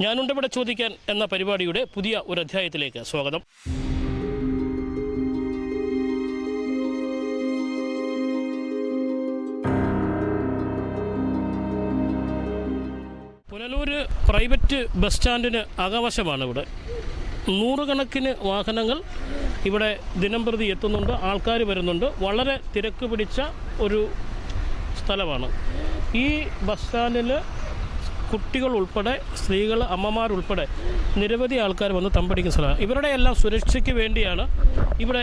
ഞാനുണ്ട് ഇവിടെ ചോദിക്കാൻ എന്ന പരിപാടിയുടെ പുതിയ ഒരു അധ്യായത്തിലേക്ക് സ്വാഗതം. പുനലൂർ പ്രൈവറ്റ് ബസ് സ്റ്റാൻഡിന് അകവശമാണ് ഇവിടെ. നൂറുകണക്കിന് വാഹനങ്ങൾ ഇവിടെ ദിനംപ്രതി എത്തുന്നുണ്ട്, ആൾക്കാർ വരുന്നുണ്ട്. വളരെ തിരക്ക് പിടിച്ച ഒരു സ്ഥലമാണ്. ഈ ബസ് സ്റ്റാൻഡിൽ കുട്ടികൾ ഉൾപ്പെടെ, സ്ത്രീകൾ, അമ്മമാരുൾപ്പെടെ നിരവധി ആൾക്കാർ വന്ന് തമ്പടിക്കുന്ന സ്ഥലമാണ്. ഇവരുടെ എല്ലാം സുരക്ഷയ്ക്ക് വേണ്ടിയാണ് ഇവിടെ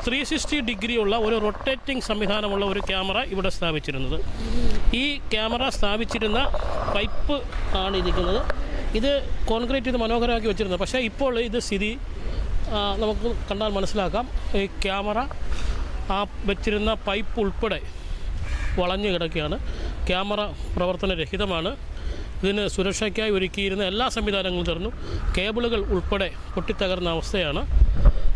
360 ഡിഗ്രിയുള്ള ഒരു റൊട്ടേറ്റിംഗ് സംവിധാനമുള്ള ഒരു ക്യാമറ ഇവിടെ സ്ഥാപിച്ചിരുന്നത്. ഈ ക്യാമറ സ്ഥാപിച്ചിരുന്ന പൈപ്പ് ആണ് ഇരിക്കുന്നത്. ഇത് കോൺക്രീറ്റ് ചെയ്ത് മനോഹരമാക്കി വെച്ചിരുന്നത്. പക്ഷേ ഇപ്പോൾ ഇത് സ്ഥിതി നമുക്ക് കണ്ടാൽ മനസ്സിലാക്കാം. ഈ ക്യാമറ ആ വെച്ചിരുന്ന പൈപ്പ് ഉൾപ്പെടെ വളഞ്ഞു കിടക്കുകയാണ്. ക്യാമറ പ്രവർത്തനരഹിതമാണ്. ഇതിന് സുരക്ഷയ്ക്കായി ഒരുക്കിയിരുന്ന എല്ലാ സംവിധാനങ്ങളും തീർന്നു. കേബിളുകൾ ഉൾപ്പെടെ പൊട്ടിത്തകർന്ന അവസ്ഥയാണ്.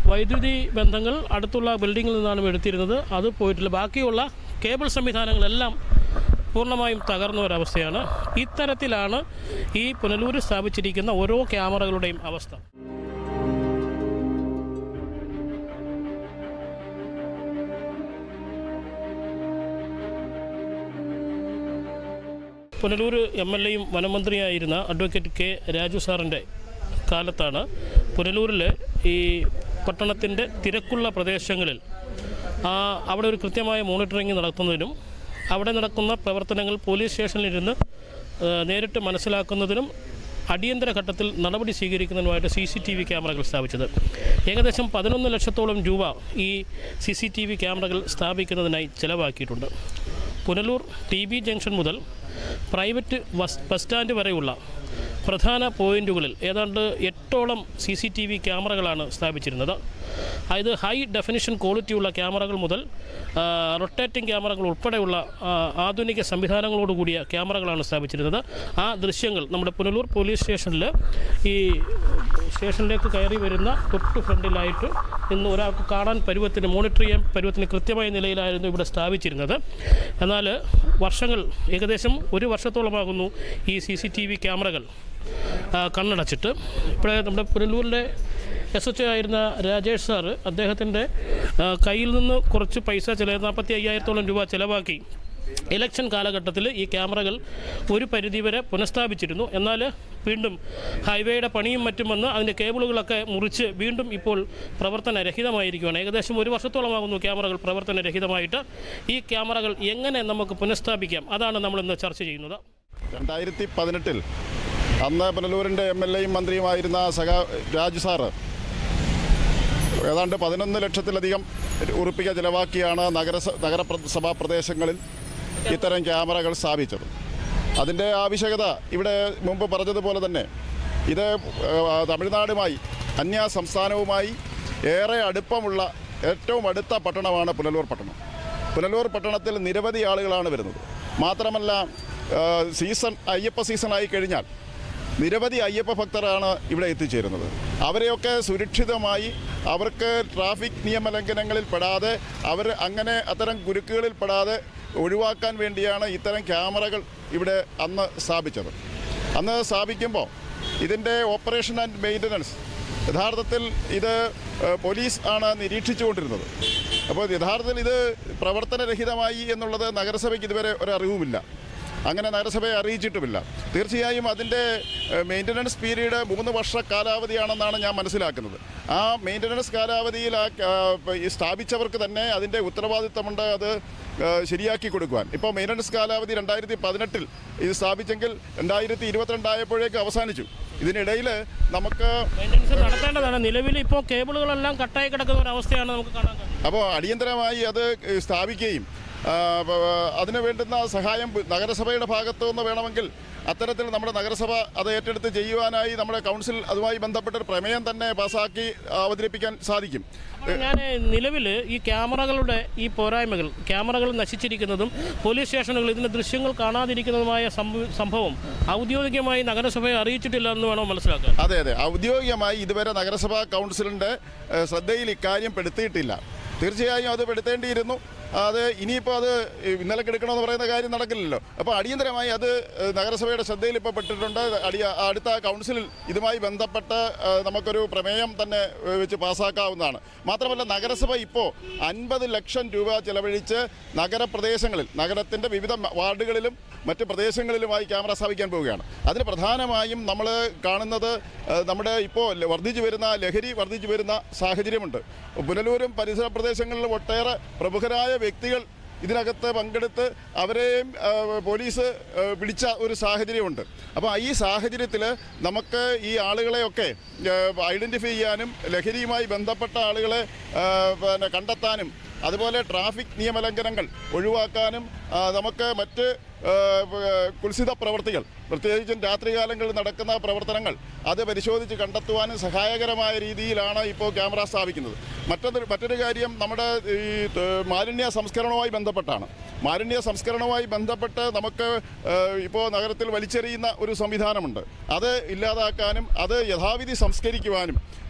വൈദ്യുതി ബന്ധങ്ങൾ അടുത്തുള്ള ബിൽഡിങ്ങിൽ നിന്നാണ് എടുത്തിരുന്നത്, അത് പോയിട്ടില്ല. ബാക്കിയുള്ള കേബിൾ സംവിധാനങ്ങളെല്ലാം പൂർണ്ണമായും തകർന്ന ഒരവസ്ഥയാണ്. ഇത്തരത്തിലാണ് ഈ പുനലൂരിൽ സ്ഥാപിച്ചിരിക്കുന്ന ഓരോ ക്യാമറകളുടെയും അവസ്ഥ. പുനലൂർ MLA-യും വനമന്ത്രിയായിരുന്ന അഡ്വക്കേറ്റ് K. രാജു സാറിൻ്റെ കാലത്താണ് പുനലൂരിൽ ഈ പട്ടണത്തിൻ്റെ തിരക്കുള്ള പ്രദേശങ്ങളിൽ അവിടെ ഒരു കൃത്യമായ മോണിറ്ററിംഗ് നടത്തുന്നതിനും അവിടെ നടക്കുന്ന പ്രവർത്തനങ്ങൾ പോലീസ് സ്റ്റേഷനിലിരുന്ന് നേരിട്ട് മനസ്സിലാക്കുന്നതിനും അടിയന്തര ഘട്ടത്തിൽ നടപടി സ്വീകരിക്കുന്നതിനുമായിട്ട് CCTV ക്യാമറകൾ സ്ഥാപിച്ചത്. ഏകദേശം 11 ലക്ഷത്തോളം രൂപ ഈ CCTV ക്യാമറകൾ സ്ഥാപിക്കുന്നതിനായി ചിലവാക്കിയിട്ടുണ്ട്. പുനലൂർ TB ജംഗ്ഷൻ മുതൽ പ്രൈവറ്റ് ബസ് സ്റ്റാൻഡ് വരെയുള്ള പ്രധാന പോയിൻറ്റുകളിൽ ഏതാണ്ട് 8ഓളം CCTV ക്യാമറകളാണ് സ്ഥാപിച്ചിരുന്നത്. അതായത് ഹൈ ഡെഫിനിഷൻ ക്വാളിറ്റിയുള്ള ക്യാമറകൾ മുതൽ റൊട്ടേറ്റിംഗ് ക്യാമറകൾ ഉൾപ്പെടെയുള്ള ആധുനിക സംവിധാനങ്ങളോടുകൂടിയ ക്യാമറകളാണ് സ്ഥാപിച്ചിരുന്നത്. ആ ദൃശ്യങ്ങൾ നമ്മുടെ പുനലൂർ പോലീസ് സ്റ്റേഷനിൽ ഈ സ്റ്റേഷനിലേക്ക് കയറി വരുന്ന തൊട്ട് ഫ്രണ്ടിലായിട്ട് ഇന്ന് ഒരാൾക്ക് കാണാൻ പരുവത്തിന്, മോണിറ്റർ ചെയ്യാൻ പരുവത്തിന് കൃത്യമായ നിലയിലായിരുന്നു ഇവിടെ സ്ഥാപിച്ചിരുന്നത്. എന്നാൽ വർഷങ്ങൾ, ഏകദേശം 1 വർഷത്തോളമാകുന്നു ഈ CCTV ക്യാമറകൾ കണ്ണടച്ചിട്ട്. ഇപ്പോഴേ നമ്മുടെ പുനലൂരിലെ SHO ആയിരുന്ന രാജേഷ് സാറ് അദ്ദേഹത്തിൻ്റെ കയ്യിൽ നിന്ന് കുറച്ച് പൈസ 45,000-ഓളം രൂപ ചിലവാക്കി ഇലക്ഷൻ കാലഘട്ടത്തിൽ ഈ ക്യാമറകൾ ഒരു പരിധിവരെ പുനഃസ്ഥാപിച്ചിരുന്നു. എന്നാൽ വീണ്ടും ഹൈവേയുടെ പണിയും മറ്റും വന്ന് അതിൻ്റെ കേബിളുകളൊക്കെ മുറിച്ച് വീണ്ടും ഇപ്പോൾ പ്രവർത്തനരഹിതമായിരിക്കുകയാണ്. ഏകദേശം 1 വർഷത്തോളമാകുന്നു ക്യാമറകൾ പ്രവർത്തനരഹിതമായിട്ട്. ഈ ക്യാമറകൾ എങ്ങനെ നമുക്ക് പുനഃസ്ഥാപിക്കാം, അതാണ് നമ്മളിന്ന് ചർച്ച ചെയ്യുന്നത്. 2018 അന്ന് പുനലൂരിൻ്റെ MLA-യും മന്ത്രിയുമായിരുന്ന രാജു സാറ് ഏതാണ്ട് 11 ലക്ഷത്തിലധികം ഉറുപ്പിക ചിലവാക്കിയാണ് നഗരസഭാ പ്രദേശങ്ങളിൽ ഇത്തരം ക്യാമറകൾ സ്ഥാപിച്ചത്. അതിൻ്റെ ആവശ്യകത ഇവിടെ മുമ്പ് പറഞ്ഞതുപോലെ തന്നെ ഇത് തമിഴ്നാടുമായി, അന്യ സംസ്ഥാനവുമായി ഏറെ അടുപ്പമുള്ള ഏറ്റവും അടുത്ത പട്ടണമാണ് പുനലൂർ പട്ടണം. പുനലൂർ പട്ടണത്തിൽ നിരവധി ആളുകളാണ് വരുന്നത്. മാത്രമല്ല അയ്യപ്പ സീസണായി കഴിഞ്ഞാൽ നിരവധി അയ്യപ്പ ഭക്തരാണ് ഇവിടെ എത്തിച്ചേരുന്നത്. അവരെയൊക്കെ സുരക്ഷിതമായി, അവർക്ക് ട്രാഫിക് നിയമലംഘനങ്ങളിൽ പെടാതെ, അത്തരം കുരുക്കുകളിൽ പെടാതെ ഒഴിവാക്കാൻ വേണ്ടിയാണ് ഇത്തരം ക്യാമറകൾ ഇവിടെ അന്ന് സ്ഥാപിച്ചത്. അന്ന് സ്ഥാപിക്കുമ്പോൾ ഇതിൻ്റെ ഓപ്പറേഷൻ ആൻഡ് മെയിൻ്റനൻസ് യഥാർത്ഥത്തിൽ ഇത് പോലീസ് ആണ് നിരീക്ഷിച്ചുകൊണ്ടിരുന്നത്. അപ്പോൾ യഥാർത്ഥത്തിൽ ഇത് പ്രവർത്തനരഹിതമായി എന്നുള്ളത് നഗരസഭയ്ക്ക് ഇതുവരെ ഒരറിവുമില്ല, അങ്ങനെ നഗരസഭയെ അറിയിച്ചിട്ടുമില്ല. തീർച്ചയായും അതിൻ്റെ മെയിൻ്റനൻസ് പീരീഡ് 3 വർഷ കാലാവധിയാണെന്നാണ് ഞാൻ മനസ്സിലാക്കുന്നത്. ആ മെയിൻ്റനൻസ് കാലാവധിയിൽ സ്ഥാപിച്ചവർക്ക് തന്നെ അതിൻ്റെ ഉത്തരവാദിത്തമുണ്ട് അത് ശരിയാക്കി കൊടുക്കുവാൻ. ഇപ്പോൾ മെയിൻ്റനൻസ് കാലാവധി 2018 ഇത് സ്ഥാപിച്ചെങ്കിൽ 2022 ആയപ്പോഴേക്ക് അവസാനിച്ചു. ഇതിനിടയിൽ നമുക്ക് മെയിൻ്റനൻസ് നടത്തേണ്ടതാണ്. നിലവിൽ ഇപ്പോൾ കേബിളുകളെല്ലാം കട്ടായി കിടക്കുന്ന ഒരു അവസ്ഥയാണ് നമുക്ക് കാണാൻ കഴിയുന്നത്. അപ്പോൾ അടിയന്തരമായി അത് സ്ഥാപിക്കുകയും അതിന് വേണ്ടുന്ന സഹായം നഗരസഭയുടെ ഭാഗത്തു നിന്ന് വേണമെങ്കിൽ അത്തരത്തിൽ നമ്മുടെ നഗരസഭ അത് ഏറ്റെടുത്ത് ചെയ്യുവാനായി നമ്മുടെ കൗൺസിൽ അതുമായി ബന്ധപ്പെട്ടൊരു പ്രമേയം തന്നെ പാസ്സാക്കി അവതരിപ്പിക്കാൻ സാധിക്കും. ഞാൻ നിലവിൽ ഈ ക്യാമറകളുടെ ഈ പോരായ്മകൾ, ക്യാമറകൾ നശിച്ചിരിക്കുന്നതും പോലീസ് സ്റ്റേഷനുകൾ ഇതിൻ്റെ ദൃശ്യങ്ങൾ കാണാതിരിക്കുന്നതുമായ സംഭവം ഔദ്യോഗികമായി നഗരസഭയെ അറിയിച്ചിട്ടില്ല എന്ന് വേണോ മനസ്സിലാക്കാൻ? അതെ, ഔദ്യോഗികമായി ഇതുവരെ നഗരസഭാ കൗൺസിലിൻ്റെ ശ്രദ്ധയിൽ ഇക്കാര്യം പെടുത്തിയിട്ടില്ല. തീർച്ചയായും അത് പെടുത്തേണ്ടിയിരുന്നു. അത് ഇനിയിപ്പോൾ അത് ഇന്നലേക്ക് എടുക്കണമെന്ന് പറയുന്ന കാര്യം നടക്കില്ലല്ലോ. അപ്പോൾ അടിയന്തരമായി അത് നഗരസഭയുടെ ശ്രദ്ധയിൽ ഇപ്പോൾ പെട്ടിട്ടുണ്ട്. അടുത്ത കൗൺസിലിൽ ഇതുമായി ബന്ധപ്പെട്ട് നമുക്കൊരു പ്രമേയം തന്നെ വെച്ച് പാസ്സാക്കാവുന്നതാണ്. മാത്രമല്ല നഗരസഭ ഇപ്പോൾ 50 ലക്ഷം രൂപ ചെലവഴിച്ച് നഗരപ്രദേശങ്ങളിൽ നഗരത്തിൻ്റെ വിവിധ വാർഡുകളിലും മറ്റ് പ്രദേശങ്ങളിലുമായി ക്യാമറ സ്ഥാപിക്കാൻ പോവുകയാണ്. അതിന് പ്രധാനമായും നമ്മൾ കാണുന്നത് നമ്മുടെ ഇപ്പോൾ ലഹരി വർദ്ധിച്ചു വരുന്ന സാഹചര്യമുണ്ട്. പുനലൂരും പരിസര പ്രദേശങ്ങളിലും ഒട്ടേറെ പ്രമുഖരായ വ്യക്തികൾ ഇതിനകത്ത് പങ്കെടുത്ത് അവരെയും പോലീസ് പിടിച്ച ഒരു സാഹചര്യമുണ്ട്. അപ്പോൾ ഈ സാഹചര്യത്തിൽ നമുക്ക് ഈ ആളുകളെയൊക്കെ ഐഡൻറ്റിഫൈ ചെയ്യാനും ലഹരിയുമായി ബന്ധപ്പെട്ട ആളുകളെ കണ്ടെത്താനും അതുപോലെ ട്രാഫിക് നിയമലംഘനങ്ങൾ ഒഴിവാക്കാനും നമുക്ക് മറ്റ് കുൽസിത പ്രവർത്തികൾ പ്രത്യേകിച്ചും രാത്രികാലങ്ങളിൽ നടക്കുന്ന പ്രവർത്തനങ്ങൾ അത് പരിശോധിച്ച് കണ്ടെത്തുവാനും സഹായകരമായ രീതിയിലാണ് ഇപ്പോൾ ക്യാമറ സ്ഥാപിക്കുന്നത്. മറ്റൊരു കാര്യം നമ്മുടെ ഈ മാലിന്യ സംസ്കരണവുമായി ബന്ധപ്പെട്ടാണ്. മാലിന്യ സംസ്കരണവുമായി ബന്ധപ്പെട്ട് നമുക്ക് ഇപ്പോൾ നഗരത്തിൽ വലിച്ചെറിയുന്ന ഒരു സംവിധാനമുണ്ട്. അത് ഇല്ലാതാക്കാനും അത് യഥാവിധി സംസ്കരിക്കുവാനും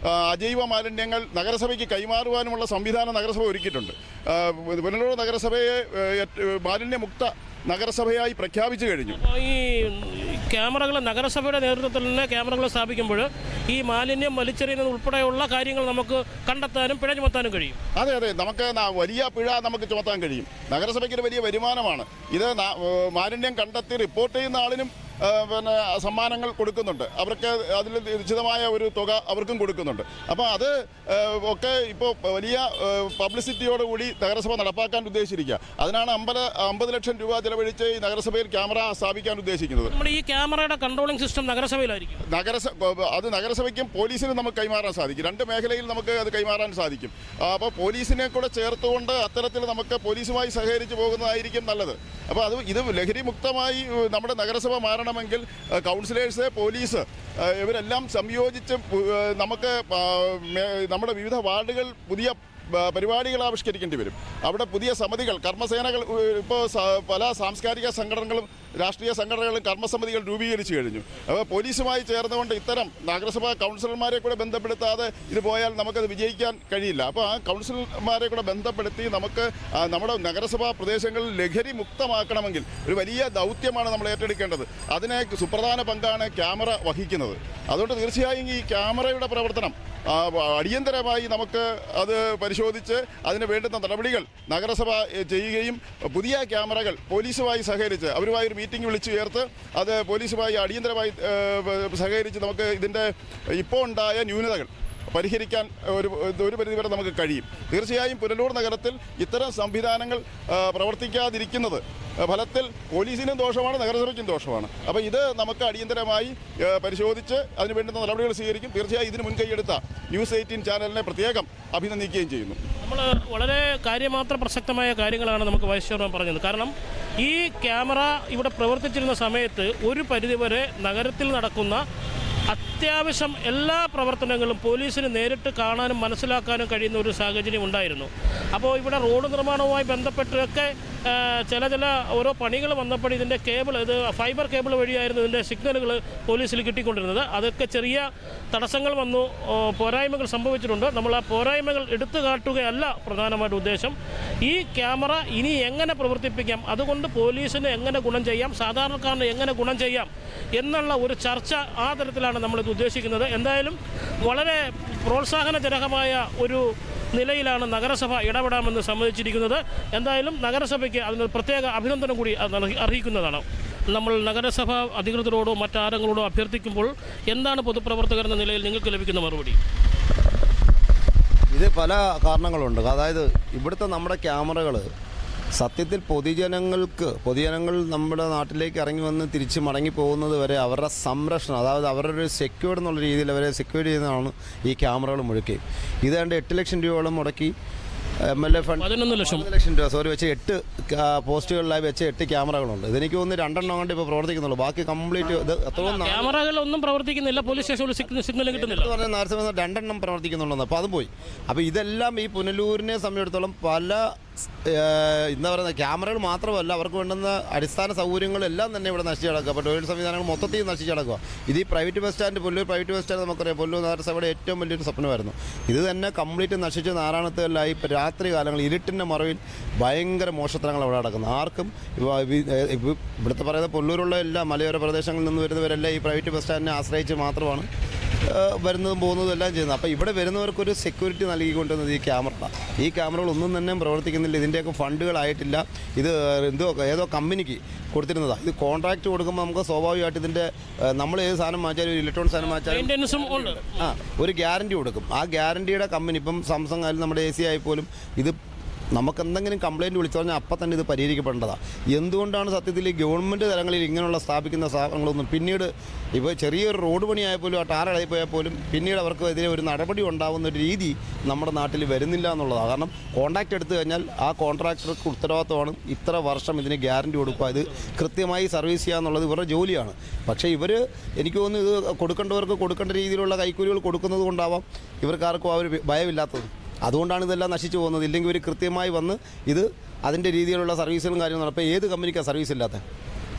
അജൈവ മാലിന്യങ്ങൾ നഗരസഭയ്ക്ക് കൈമാറുവാനുമുള്ള സംവിധാനം നഗരസഭ ഒരുക്കിയിട്ടുണ്ട്. പുനലൂർ നഗരസഭയെ മാലിന്യമുക്ത നഗരസഭയായി പ്രഖ്യാപിച്ചു കഴിഞ്ഞു. ഈ ക്യാമറകൾ നഗരസഭയുടെ നേതൃത്വത്തിൽ തന്നെ ക്യാമറകൾ സ്ഥാപിക്കുമ്പോൾ ഈ മാലിന്യം വലിച്ചെറിയുന്നത് ഉൾപ്പെടെയുള്ള കാര്യങ്ങൾ നമുക്ക് കണ്ടെത്താനും പിഴ ചുമത്താനും കഴിയും. അതെ നമുക്ക് വലിയ പിഴ നമുക്ക് ചുമത്താൻ കഴിയും. നഗരസഭയ്ക്ക് വലിയ വരുമാനമാണ് ഇത്. മാലിന്യം കണ്ടെത്തി റിപ്പോർട്ട് ചെയ്യുന്ന ആളിനും സമ്മാനങ്ങൾ കൊടുക്കുന്നുണ്ട്. അവർക്ക് അതിൽ നിശ്ചിതമായ ഒരു തുക അവർക്കും കൊടുക്കുന്നുണ്ട്. അപ്പോൾ അത് ഒക്കെ ഇപ്പോൾ വലിയ പബ്ലിസിറ്റിയോടുകൂടി നഗരസഭ നടപ്പാക്കാൻ ഉദ്ദേശിച്ചിരിക്കുക. അതിനാണ് 50 ലക്ഷം രൂപ ചെലവഴിച്ച് ഈ നഗരസഭയിൽ ക്യാമറ സ്ഥാപിക്കാൻ ഉദ്ദേശിക്കുന്നത്. നമ്മുടെ ഈ ക്യാമറയുടെ കൺട്രോളിംഗ് സിസ്റ്റം നഗരസഭയിലായിരിക്കും. അത് നഗരസഭയ്ക്കും പോലീസിനും നമുക്ക് കൈമാറാൻ സാധിക്കും. 2 മേഖലയിൽ നമുക്ക് അത് കൈമാറാൻ സാധിക്കും. അപ്പോൾ പോലീസിനെ കൂടെ ചേർത്തുകൊണ്ട് അത്തരത്തിൽ നമുക്ക് പോലീസുമായി സഹകരിച്ച് പോകുന്നതായിരിക്കും നല്ലത്. അപ്പോൾ ഇത് ലഹരി മുക്തമായി നമ്മുടെ നഗരസഭ മാറണമെങ്കിൽ കൗൺസിലേഴ്സ്, പോലീസ് ഇവരെല്ലാം സംയോജിച്ച് നമുക്ക് നമ്മുടെ വിവിധ വാർഡുകൾ പുതിയ പരിപാടികൾ ആവിഷ്കരിക്കേണ്ടി വരും. അവിടെ പുതിയ സമിതികൾ, കർമ്മസേനകൾ, ഇപ്പോൾ പല സാംസ്കാരിക സംഘടനകളും രാഷ്ട്രീയ സംഘടനകളും കർമ്മസമിതികൾ രൂപീകരിച്ചു കഴിഞ്ഞു. അപ്പോൾ പോലീസുമായി ചേർന്നുകൊണ്ട് ഇത്തരം നഗരസഭാ കൗൺസിലർമാരെ കൂടെ ബന്ധപ്പെടുത്താതെ ഇത് പോയാൽ നമുക്കത് വിജയിക്കാൻ കഴിയില്ല. അപ്പോൾ ആ കൗൺസിലർമാരെ കൂടെ ബന്ധപ്പെടുത്തി നമുക്ക് നമ്മുടെ നഗരസഭാ പ്രദേശങ്ങളിൽ ലഹരി മുക്തമാക്കണമെങ്കിൽ ഒരു വലിയ ദൗത്യമാണ് നമ്മൾ ഏറ്റെടുക്കേണ്ടത്. അതിനെ സുപ്രധാന പങ്കാണ് ക്യാമറ വഹിക്കുന്നത്. അതുകൊണ്ട് തീർച്ചയായും ഈ ക്യാമറയുടെ പ്രവർത്തനം അടിയന്തരമായി നമുക്ക് അത് പരിശോധിച്ച് അതിന് വേണ്ടുന്ന നടപടികൾ നഗരസഭ ചെയ്യുകയും പുതിയ ക്യാമറകൾ പോലീസുമായി സഹകരിച്ച് അവരുമായി ഒരു മീറ്റിംഗ് വിളിച്ചു ചേർത്ത് അത് പോലീസുമായി അടിയന്തരമായി സഹകരിച്ച് നമുക്ക് ഇതിൻ്റെ ഇപ്പോൾ ഉണ്ടായ ന്യൂനതകൾ പരിഹരിക്കാൻ ഒരു പരിധിവരെ നമുക്ക് കഴിയും. തീർച്ചയായും പുനലൂർ നഗരത്തിൽ ഇത്തരം സംവിധാനങ്ങൾ പ്രവർത്തിക്കാതിരിക്കുന്നത് ഫലത്തിൽ പോലീസിനും ദോഷമാണ്, നഗരസഭയ്ക്കും ദോഷമാണ്. അപ്പോൾ ഇത് നമുക്ക് അടിയന്തരമായി പരിശോധിച്ച് അതിന് വേണ്ടുന്ന നടപടികൾ സ്വീകരിക്കും. തീർച്ചയായും ഇതിന് മുൻകൈയെടുത്ത ന്യൂസ് 18 ചാനലിനെ പ്രത്യേകം അഭിനന്ദിക്കുകയും ചെയ്യുന്നു. നമ്മൾ വളരെ കാര്യമാത്ര പ്രസക്തമായ കാര്യങ്ങളാണ് നമുക്ക് വൈസ് ചെയർമാൻ പറഞ്ഞത്. കാരണം ഈ ക്യാമറ ഇവിടെ പ്രവർത്തിച്ചിരുന്ന സമയത്ത് ഒരു പരിധിവരെ നഗരത്തിൽ നടക്കുന്ന അത്യാവശ്യം എല്ലാ പ്രവർത്തനങ്ങളും പോലീസിന് നേരിട്ട് കാണാനും മനസ്സിലാക്കാനും കഴിയുന്ന ഒരു സാഹചര്യം ഉണ്ടായിരുന്നു. അപ്പോൾ ഇവിടെ റോഡ് നിർമ്മാണവുമായി ബന്ധപ്പെട്ടൊക്കെ ചില ഓരോ പണികൾ വന്നപ്പോൾ ഇതിൻ്റെ കേബിൾ, ഇത് ഫൈബർ കേബിൾ വഴിയായിരുന്നു ഇതിൻ്റെ സിഗ്നലുകൾ പോലീസിൽ കിട്ടിക്കൊണ്ടിരുന്നത്. അതൊക്കെ ചെറിയ തടസ്സങ്ങൾ വന്നു, പോരായ്മകൾ സംഭവിച്ചിട്ടുണ്ട്. നമ്മൾ ആ പോരായ്മകൾ എടുത്തു കാട്ടുകയല്ല പ്രധാനമായിട്ട് ഉദ്ദേശം. ഈ ക്യാമറ ഇനി എങ്ങനെ പ്രവർത്തിപ്പിക്കാം, അതുകൊണ്ട് പോലീസിന് എങ്ങനെ ഗുണം ചെയ്യാം, സാധാരണക്കാരന് എങ്ങനെ ഗുണം ചെയ്യാം എന്നുള്ള ഒരു ചർച്ച ആ തരത്തിലാണ് നമ്മളിത് ഉദ്ദേശിക്കുന്നത്. എന്തായാലും വളരെ പ്രോത്സാഹനജനകമായ ഒരു നിലയിലാണ് നഗരസഭ ഇടപെടാമെന്ന് സമ്മതിച്ചിരിക്കുന്നത്. എന്തായാലും നഗരസഭയ്ക്ക് അതിന് പ്രത്യേക അഭിനന്ദനം കൂടി അറിയിക്കുന്നതാണ്. നമ്മൾ നഗരസഭ അധികൃതരോടോ മറ്റാരെങ്കിലോടോ അഭ്യർത്ഥിക്കുമ്പോൾ എന്താണ് പൊതുപ്രവർത്തകർ എന്ന നിലയിൽ നിങ്ങൾക്ക് ലഭിക്കുന്ന മറുപടി? ഇത് പല കാരണങ്ങളുണ്ട്. അതായത് ഇവിടുത്തെ നമ്മുടെ ക്യാമറകൾ സത്യത്തിൽ പൊതുജനങ്ങൾ നമ്മുടെ നാട്ടിലേക്ക് ഇറങ്ങി വന്ന് തിരിച്ച് മടങ്ങി പോകുന്നത് വരെ അവരുടെ സംരക്ഷണം, അതായത് അവരുടെ ഒരു സെക്യൂർഡ് എന്നുള്ള രീതിയിൽ അവരെ സെക്യൂർ ചെയ്യുന്നതാണ് ഈ ക്യാമറകൾ മുഴുക്കി. ഇത് കണ്ട് 8 ലക്ഷം രൂപയോളം മുടക്കി MLA ഫണ്ട് 11 ലക്ഷം രൂപ വെച്ച് 8 പോസ്റ്റുകളിലായി വെച്ച് 8 ക്യാമറകളുണ്ട്. ഇതെനിക്ക് തോന്നുന്നു 2 കൊണ്ട് ഇപ്പോൾ പ്രവർത്തിക്കുന്നുള്ളൂ. ബാക്കി കംപ്ലീറ്റ് ക്യാമറകളൊന്നും പ്രവർത്തിക്കുന്നില്ല, പോലീസ് സ്റ്റേഷനിൽ സിഗ്നൽ കിട്ടുന്നില്ല പറഞ്ഞാൽ നേരത്തെ 2 പ്രവർത്തിക്കുന്നുണ്ടെന്ന്. അപ്പോൾ അത് പോയി. അപ്പോൾ ഇതെല്ലാം ഈ പുനലൂരിനെ സംബന്ധിച്ചിടത്തോളം പല എന്താ പറയുന്നത്, ക്യാമറകൾ മാത്രമല്ല അവർക്ക് വേണ്ടുന്ന അടിസ്ഥാന സൗകര്യങ്ങളെല്ലാം തന്നെ ഇവിടെ നശിച്ച് കിടക്കുക. അപ്പോൾ ടോയ്ലറ്റ് സംവിധാനങ്ങൾ മൊത്തത്തിൽ നശിച്ച് കിടക്കുക. ഇത് ഈ private bus stand, Pullur private bus stand നമുക്കറിയാം, പുല്ലൂർ നഗരസഭയുടെ ഏറ്റവും വലിയൊരു സ്വപ്നമായിരുന്നു. ഇത് തന്നെ കംപ്ലീറ്റ് നശിച്ച് നാരായണത്തുകളിലായി. ഇപ്പോൾ രാത്രി കാലങ്ങൾ ഇരുട്ടിൻ്റെ മറവിൽ ഭയങ്കര മോശത്തരങ്ങൾ അവിടെ നടക്കുന്നത്. ആർക്കും ഇവിടുത്തെ പറയുന്ന പുല്ലൂരുള്ള എല്ലാ മലയോര പ്രദേശങ്ങളിൽ നിന്ന് വരുന്നവരെല്ലാം ഈ പ്രൈവറ്റ് ബസ് സ്റ്റാൻഡിനെ ആശ്രയിച്ച് മാത്രമാണ് വരുന്നതും പോകുന്നതും എല്ലാം ചെയ്യുന്നത്. അപ്പോൾ ഇവിടെ വരുന്നവർക്കൊരു സെക്യൂരിറ്റി നൽകിക്കൊണ്ടിരുന്നത് ഈ ക്യാമറകളൊന്നും തന്നെ പ്രവർത്തിക്കുന്നില്ല. ഇതിൻ്റെയൊക്കെ ഫണ്ടുകളായിട്ടില്ല. ഇത് ഏതോ കമ്പനിക്ക് കൊടുത്തിരുന്നതാണ്. ഇത് കോൺട്രാക്റ്റ് കൊടുക്കുമ്പോൾ നമുക്ക് സ്വാഭാവികമായിട്ട് ഇതിൻ്റെ നമ്മൾ ഏത് സാധനം വാങ്ങിച്ചാലും, ഒരു ഇലക്ട്രോണിക് സാധനം വാങ്ങിച്ചാലും ഒരു ഗ്യാരണ്ടി കൊടുക്കും. ആ ഗ്യാരണ്ടിയുടെ കമ്പനി, ഇപ്പം സാംസങ് ആയാലും നമ്മുടെ AC ആയിപ്പോലും, ഇത് നമുക്ക് എന്തെങ്കിലും കംപ്ലയിൻറ്റ് വിളിച്ചു പറഞ്ഞാൽ അപ്പം തന്നെ ഇത് പരിഹരിക്കപ്പെടേണ്ടതാണ്. എന്തുകൊണ്ടാണ് സത്യത്തിൽ ഈ ഗവൺമെൻറ് തലങ്ങളിൽ ഇങ്ങനെയുള്ള സ്ഥാപിക്കുന്ന സ്ഥാപനങ്ങളൊന്നും പിന്നീട് ഇപ്പോൾ ചെറിയൊരു റോഡ് പണിയായപ്പോലും ആ ടാറായി പോയാൽ പോലും പിന്നീട് അവർക്ക് എതിരെ ഒരു നടപടി ഉണ്ടാകുന്ന ഒരു രീതി നമ്മുടെ നാട്ടിൽ വരുന്നില്ല എന്നുള്ളതാണ്. കാരണം കോൺട്രാക്റ്റ് എടുത്തു കഴിഞ്ഞാൽ ആ കോൺട്രാക്ടർക്ക് ഉത്തരവാദിത്തമാണ് ഇത്ര വർഷം ഇതിന് ഗ്യാരണ്ടി കൊടുക്കുക, ഇത് കൃത്യമായി സർവീസ് ചെയ്യുക എന്നുള്ളത് ഇവരുടെ ജോലിയാണ്. പക്ഷേ ഇവർ, എനിക്ക് തോന്നുന്നു, ഇത് കൊടുക്കേണ്ടവർക്ക് കൊടുക്കേണ്ട രീതിയിലുള്ള കൈക്കൂലികൾ കൊടുക്കുന്നത് കൊണ്ടാവാം ഇവർക്കാർക്കും ആ ഒരു ഭയമില്ലാത്തത്. അതുകൊണ്ടാണ് ഇതെല്ലാം നശിച്ചു പോകുന്നത്. ഇല്ലെങ്കിൽ ഇവർ കൃത്യമായി വന്ന് ഇത് അതിൻ്റെ രീതിയിലുള്ള സർവീസുകളും കാര്യങ്ങളും. അപ്പോൾ ഏത് കമ്പനിക്കാണ് സർവീസ് ഇല്ലാത്തത്?